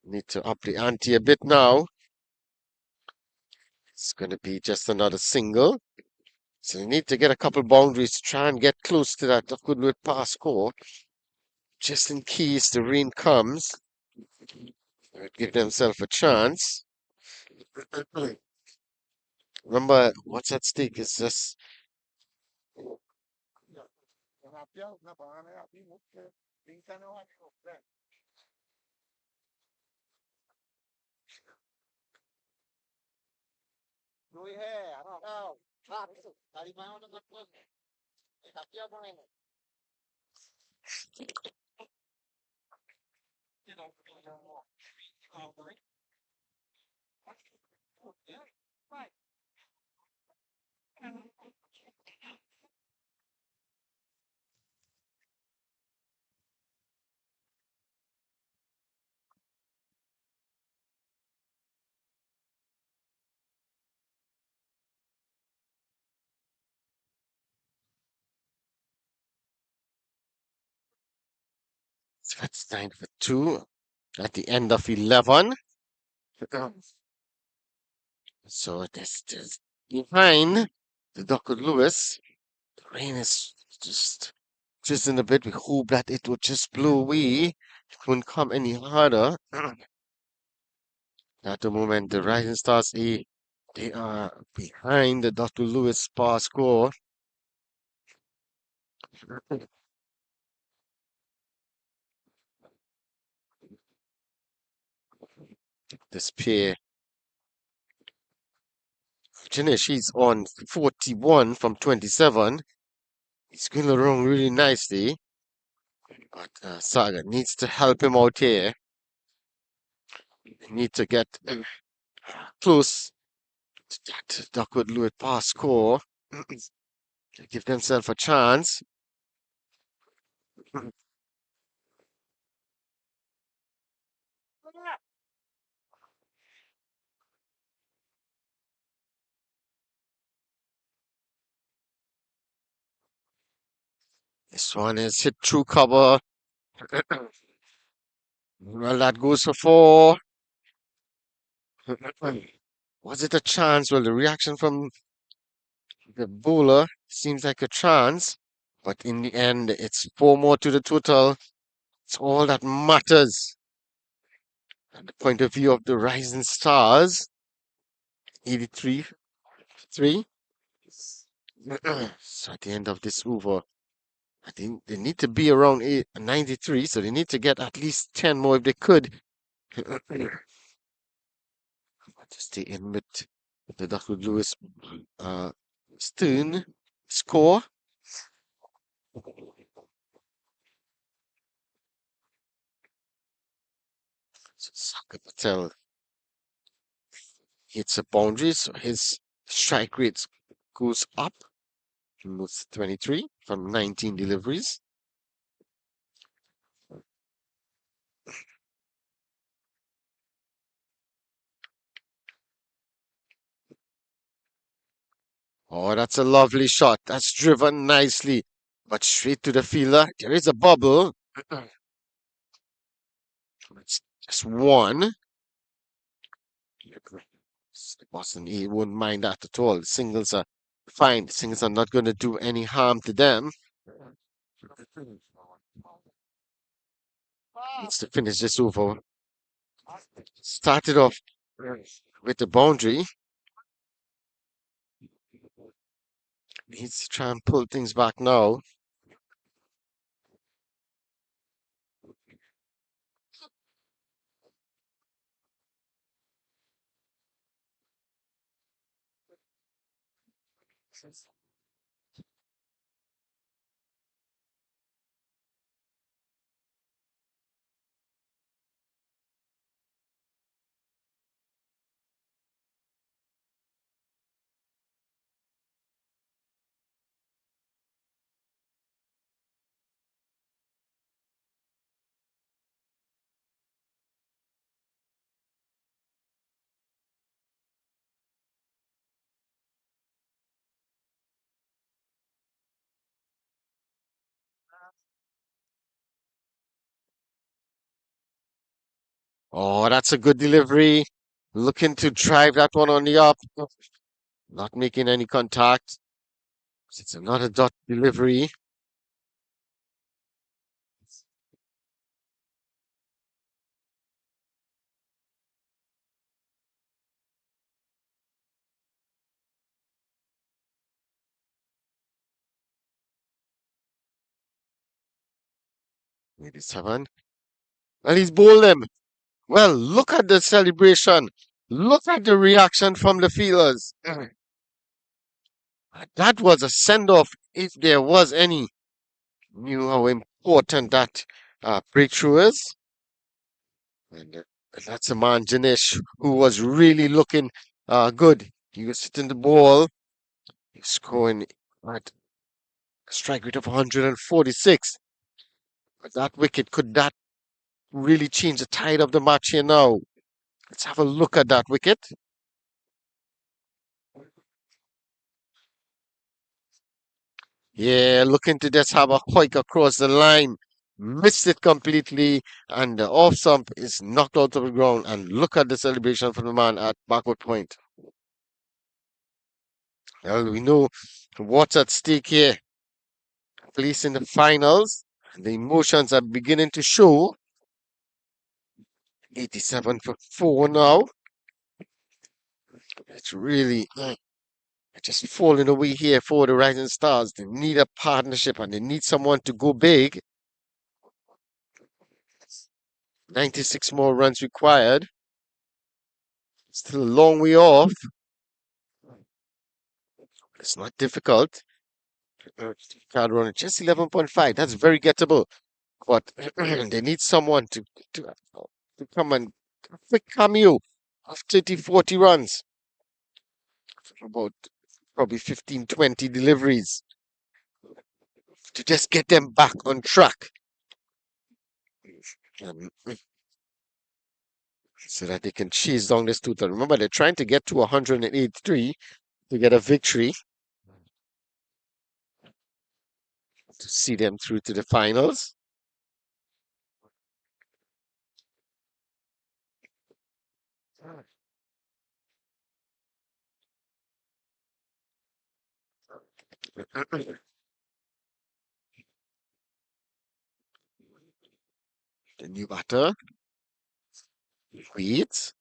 Need to up the ante a bit now. It's going to be just another single. So they need to get a couple boundaries to try and get close to that Duckwood Lewis pass score. Just in case the rain comes, they would give themselves a chance. Remember, what's at stake is just so that's 9 for 2 at the end of 11. So this is behind the Duckwood Lewis. The rain is just in a bit. We hope that it would just blow away. It wouldn't come any harder. At the moment, the Rising Stars they are behind the Dr. Lewis bar score. This pair, Virginia, she's on 41 from 27. He's going along really nicely, but Saga needs to help him out here. They need to get close to that Duckwood Lewis bar score to give themselves a chance. This one is hit through cover. Well, that goes for four. Was it a chance? Well, the reaction from the bowler seems like a chance, but in the end, it's four more to the total. It's all that matters. At the point of view of the Rising Stars, 83 3. So at the end of this over, I think they need to be around 93, so they need to get at least 10 more if they could. To stay in with the Duckwood Lewis uh, Stern score. So Saka Patel hits a boundary, so his strike rate goes up to 23 from 19 deliveries. Oh, that's a lovely shot. That's driven nicely, but straight to the fielder. There is a bubble. It's just one. Boston E wouldn't mind that at all. The singles are fine. The singles are not going to do any harm to them. Needs to finish this over. Started off with the boundary. Needs to try and pull things back now. Oh, that's a good delivery. Looking to drive that one on the up. Not making any contact. It's another dot delivery. Maybe seven. And he's bowled him. Well, look at the celebration. Look at the reaction from the fielders. That was a send off if there was any. Knew how important that breakthrough is. And that's a man, Janesh, who was really looking good. He was hitting the ball. He's scoring at a strike rate of 146. But that wicket, could that really change the tide of the match here now? Let's have a look at that wicket. Yeah, looking to just have a hike across the line. Missed it completely, and the off stump is knocked out of the ground. And look at the celebration from the man at backward point. Well, we know what's at stake here. Place in the finals. The emotions are beginning to show. 87 for 4 now. It's really just falling away here for the Rising Stars. They need a partnership and they need someone to go big. 96 more runs required. Still a long way off. It's not difficult. Card run just 11.5. That's very gettable. But they need someone to come and a quick cameo of 30, 40 runs. About probably 15, 20 deliveries to just get them back on track. Um, so that they can chase down this total. Remember, they're trying to get to 183 to get a victory to see them through to the finals. The new batter, Wheat.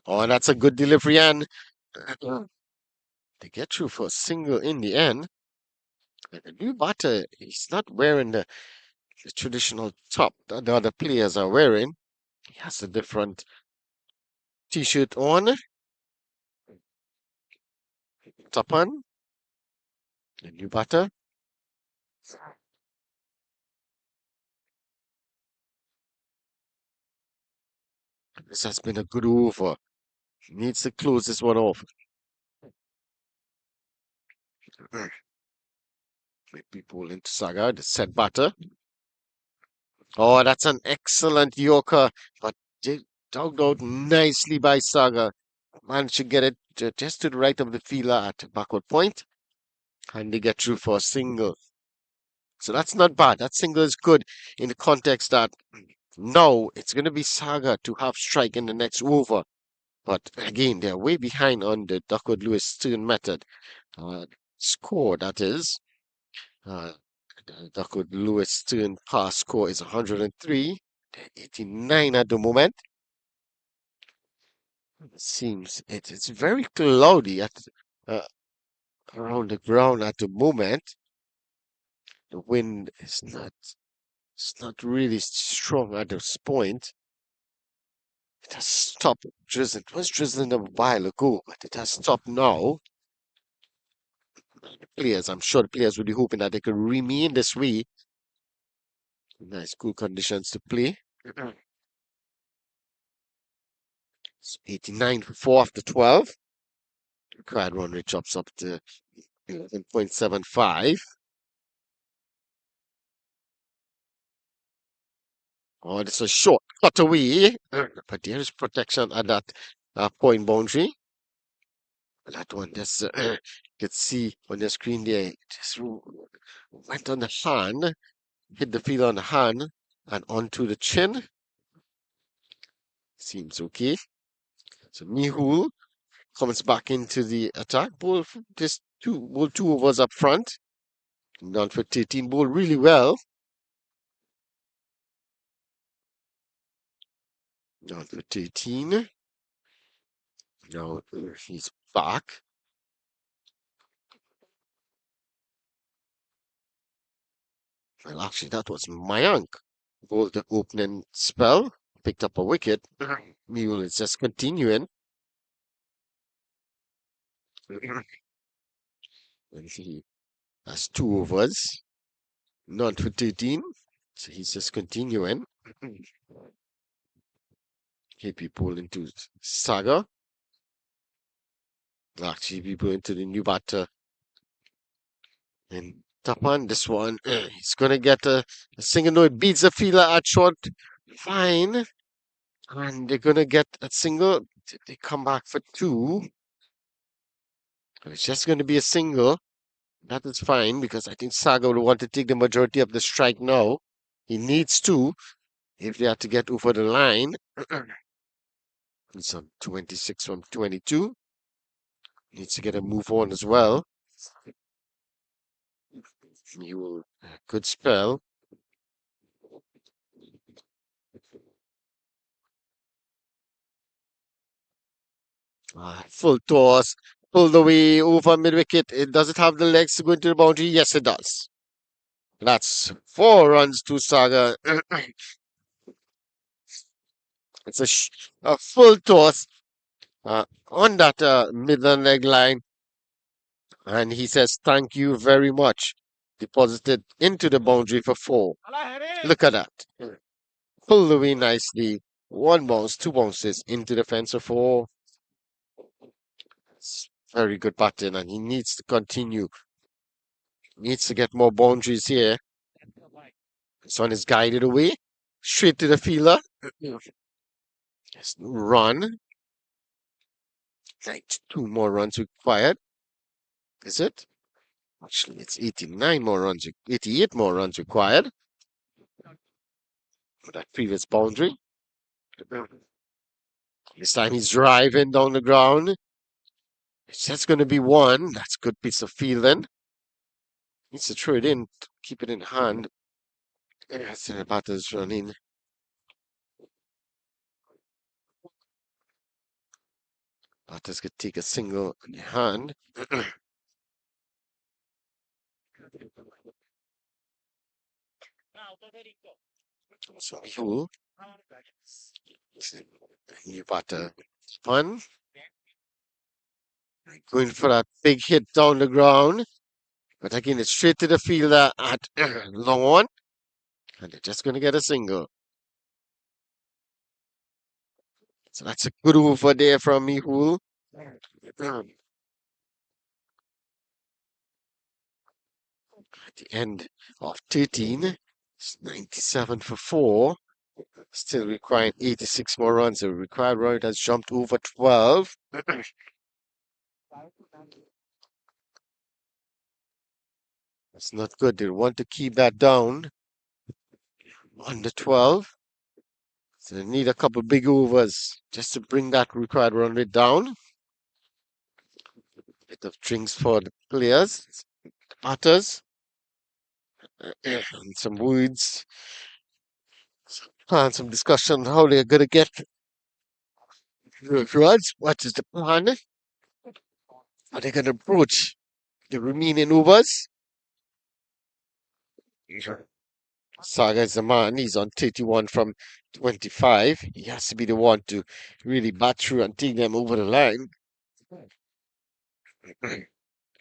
Oh, that's a good delivery, and they get through for a single in the end. And the new batter, he's not wearing the traditional top that the other players are wearing. He has a different t-shirt on, top on, the new batter. This has been a good over. He needs to close this one off. Maybe pull into Saga, the set batter. Oh, that's an excellent Yorker, but dogged out nicely by Saga. Managed to get it just to the right of the fielder at backward point, and they get through for a single. So that's not bad. That single is good in the context that now it's going to be Saga to have strike in the next over. But again, they're way behind on the Duckworth Lewis Stern method. Score, that is. Uh, the Duckworth Lewis Stern pass score is 103. They're 89 at the moment. It seems it's very cloudy uh, around the ground at the moment. The wind is not it's not really strong at this point. It has stopped drizzling. It was drizzling a while ago, but it has stopped now. Players, I'm sure the players will be hoping that they could remain this way. Nice, cool conditions to play. So 89 for 4 after 12. Required run rate drops up to 11.75. Oh, this is a short cut away. But there is protection at that point boundary. That one, just you can see on the screen there, just went on the hand, hit the field on the hand and onto the chin. Seems okay. So Mihul comes back into the attack. Ball two overs up front. Down for 13. Ball really well. Down for 13. Now he's back. Well, actually, that was Mayank. Bowled the opening spell. Picked up a wicket. Mule is just continuing. And he has two overs. Not for 13. So he's just continuing. KP pull into Saga. Actually, people into the new batter. And Tapan, this one, he's going to get a single. No, it beats the fielder at short. Fine. And they're going to get a single. They come back for two. It's just going to be a single. That is fine because I think Saga will want to take the majority of the strike now. He needs to if they have to get over the line. He's on 26 from 22. Needs to get a move on as well. He will good spell. Full toss, pulled away over mid wicket. Does it have the legs to go into the boundary? Yes, it does. That's 4 runs to Saga. It's a full toss on that midland leg line. And he says, thank you very much. Deposited into the boundary for 4. Look at that. Pulled away nicely. 1 bounce, 2 bounces into the fence for 4. It's very good batting, and he needs to continue. Needs to get more boundaries here. This one is guided away. Straight to the fielder. Yes, run. 92 more runs required. Is it? Actually, it's 89 more runs, 88 more runs required for that previous boundary. This time he's driving down the ground. It's just going to be 1. That's a good piece of fielding. Needs to throw it in, keep it in hand. Yes, the batter's running. Batters could take a single in hand. So Mihul, new batter, fun. Going for that big hit down the ground. But again, it's straight to the fielder at long on. And they're just going to get a single. So that's a good over there from Mihul. At the end of 13, it's 97 for 4. Still requiring 86 more runs. The required run rate has jumped over 12. That's not good. They want to keep that down under 12. So they need a couple big overs just to bring that required run rate down. Bit of drinks for the players, the batters, and some words, and some discussion how they're going to get the runs. What is the plan? How they're going to approach the remaining overs. Saga is the man. He's on 31 from 25. He has to be the one to really bat through and take them over the line.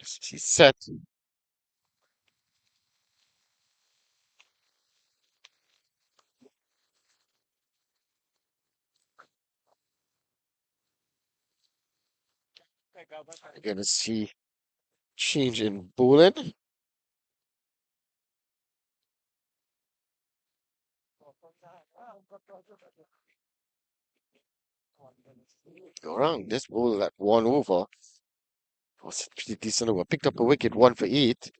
He's set. We're gonna see change in bowling. Go wrong. This bowl at 1 over was a pretty decent over. Picked up a wicket, 1 for 8.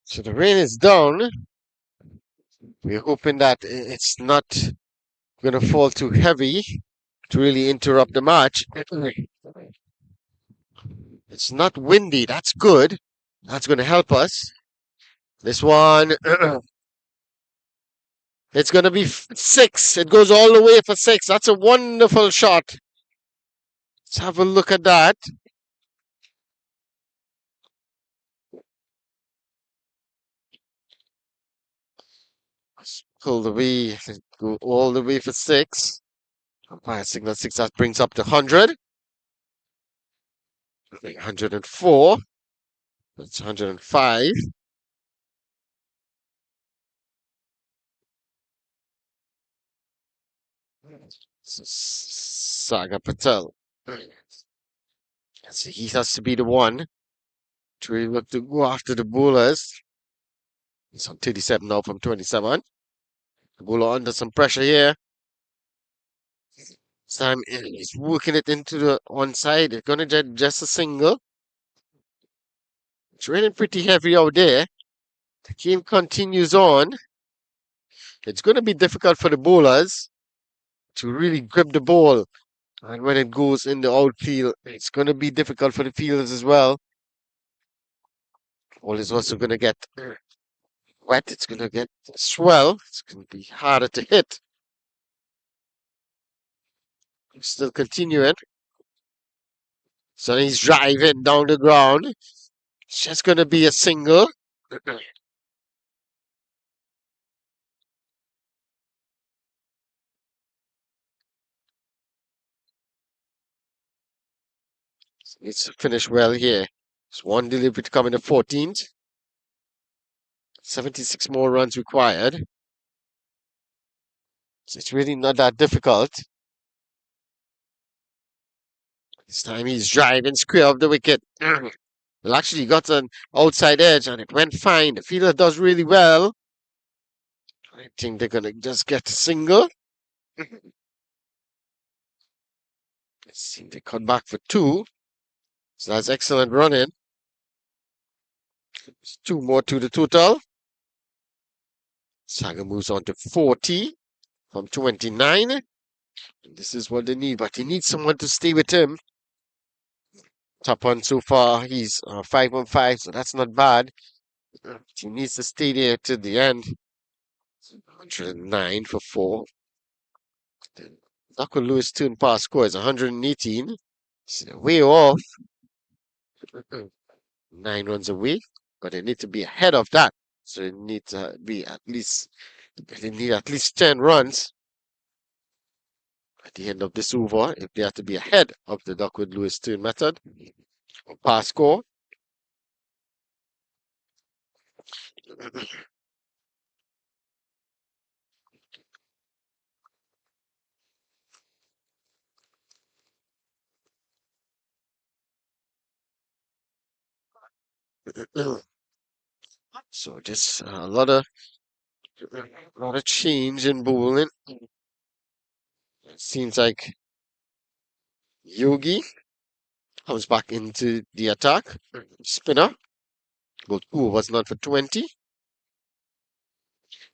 So the rain is down. We're hoping that it's not going to fall too heavy to really interrupt the match. It's not windy. That's good. That's going to help us. This one, it's going to be 6. It goes all the way for 6. That's a wonderful shot. Let's have a look at that. Let's pull the way, go all the way for 6. Umpire signal 6. That brings up to 100. 104. That's 105. Saga Patel. So he has to be the one to really look to go after the bowlers. He's on 37 now from 27. The bowler under some pressure here. Sam is working it into the one side. It's going to get just a single. It's raining pretty heavy out there. The game continues on. It's going to be difficult for the bowlers to really grip the ball. And when it goes in the outfield, it's going to be difficult for the fielders as well. Ball is also going to get wet. It's going to get swell. It's going to be harder to hit. Still continuing. So he's driving down the ground. It's just going to be a single. Needs to finish well here. It's one delivery to come in the 14th. 76 more runs required. So it's really not that difficult. This time he's driving square of the wicket. Well, actually got an outside edge and it went fine. The fielder does really well. I think they're gonna just get a single. Let's see, they cut back for two. So that's excellent running. There's two more to the total. Saga moves on to 40 from 29. And this is what they need, but he needs someone to stay with him. Top one so far, he's 5 on 5, so that's not bad. He needs to stay there to the end. 109 for 4. Dr. Lewis' turn pass score is 118. So they're way off. 9 runs away, but they need to be ahead of that. So they need to be at least, they need at least 10 runs at the end of this over if they have to be ahead of the Duckwood Lewis turn method. Pass score. So just a lot of change in bowling. It seems like Yogi comes back into the attack. Spinner. Go 2 was not for 20.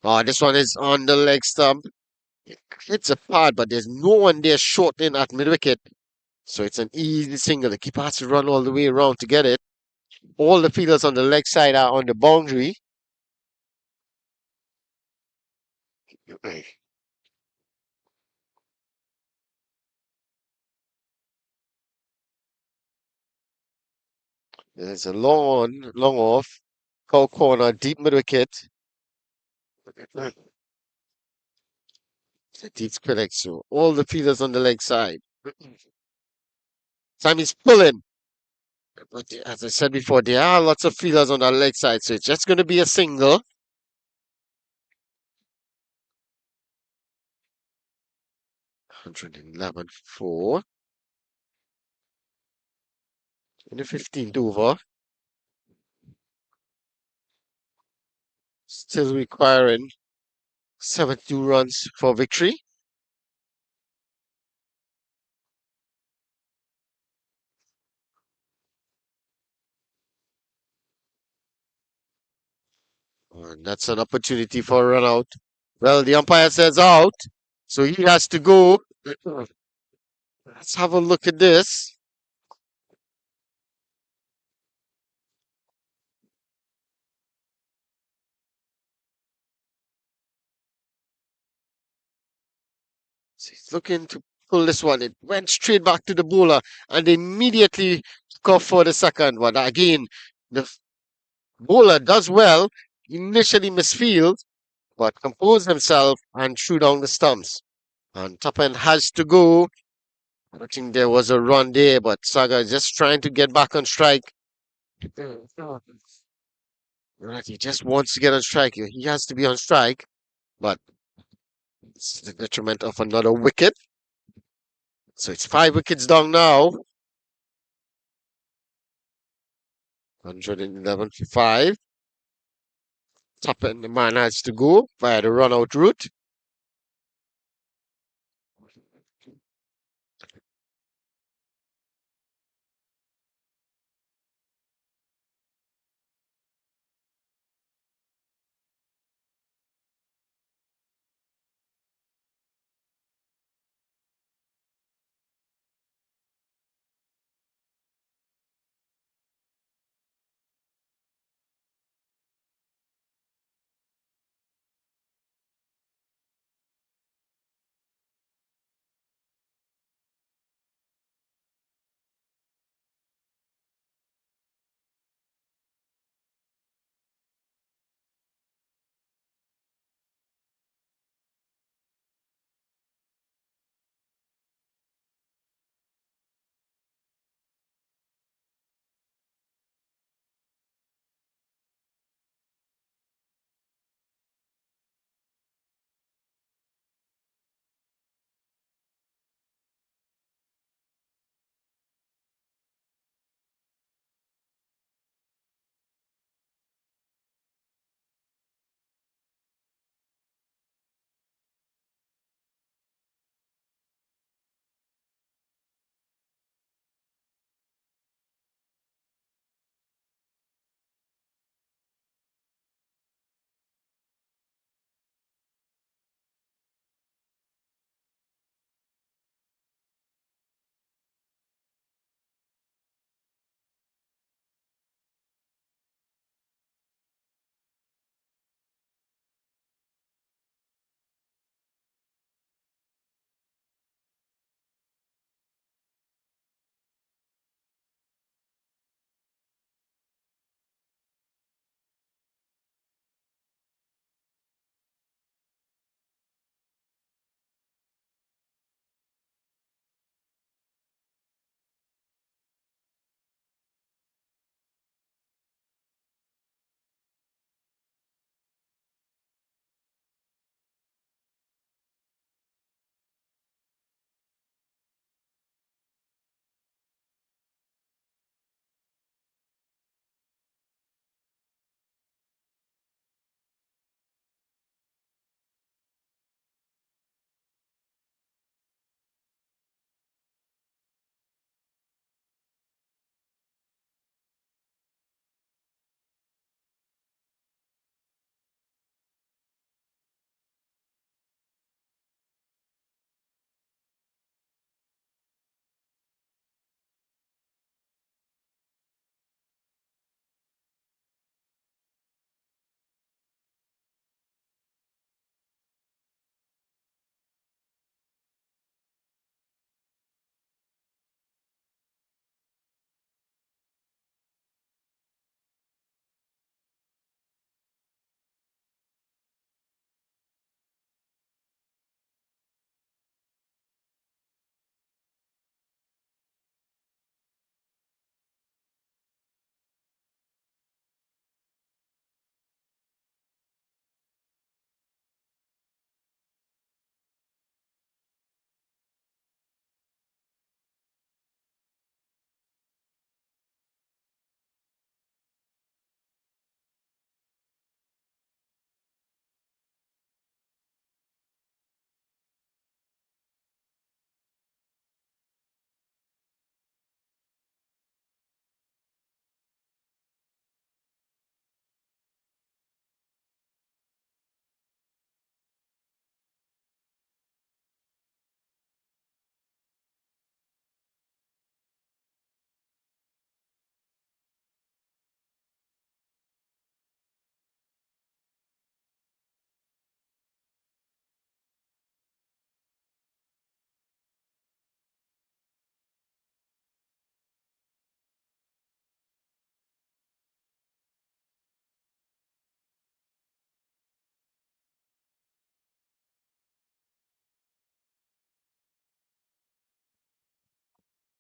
Oh, this one is on the leg stump. It hits a pad, but there's no one there short in at mid wicket. So it's an easy single. The keeper has to run all the way around to get it. All the fielders on the leg side are on the boundary. There's a long on, long off. Cow corner, deep mid wicket. Deep correct. So all the fielders on the leg side. Time is pulling. But as I said before, there are lots of fielders on the leg side. So it's just going to be a single. 111 for 4. In the 15th over. Still requiring 72 runs for victory. And that's an opportunity for a run out. Well, the umpire says out, so he has to go. Let's have a look at this. So he's looking to pull this one. It went straight back to the bowler, and they immediately took off for the second one. Again, the bowler does well, initially misfield, but composed himself and threw down the stumps. And top end has to go. I don't think there was a run there, but Saga is just trying to get back on strike. Right, he just wants to get on strike. He has to be on strike, but it's to the detriment of another wicket. So it's 5 wickets down now. 111 for 5. Top end, the man has to go via the run out route.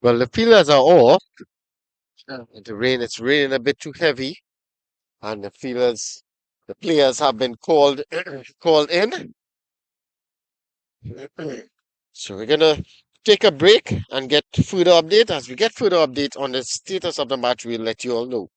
Well, the feelers are off. The rain, it's raining a bit too heavy, and the players have been called called in. So we're gonna take a break and get further update. As we get further update on the status of the match, we'll let you all know.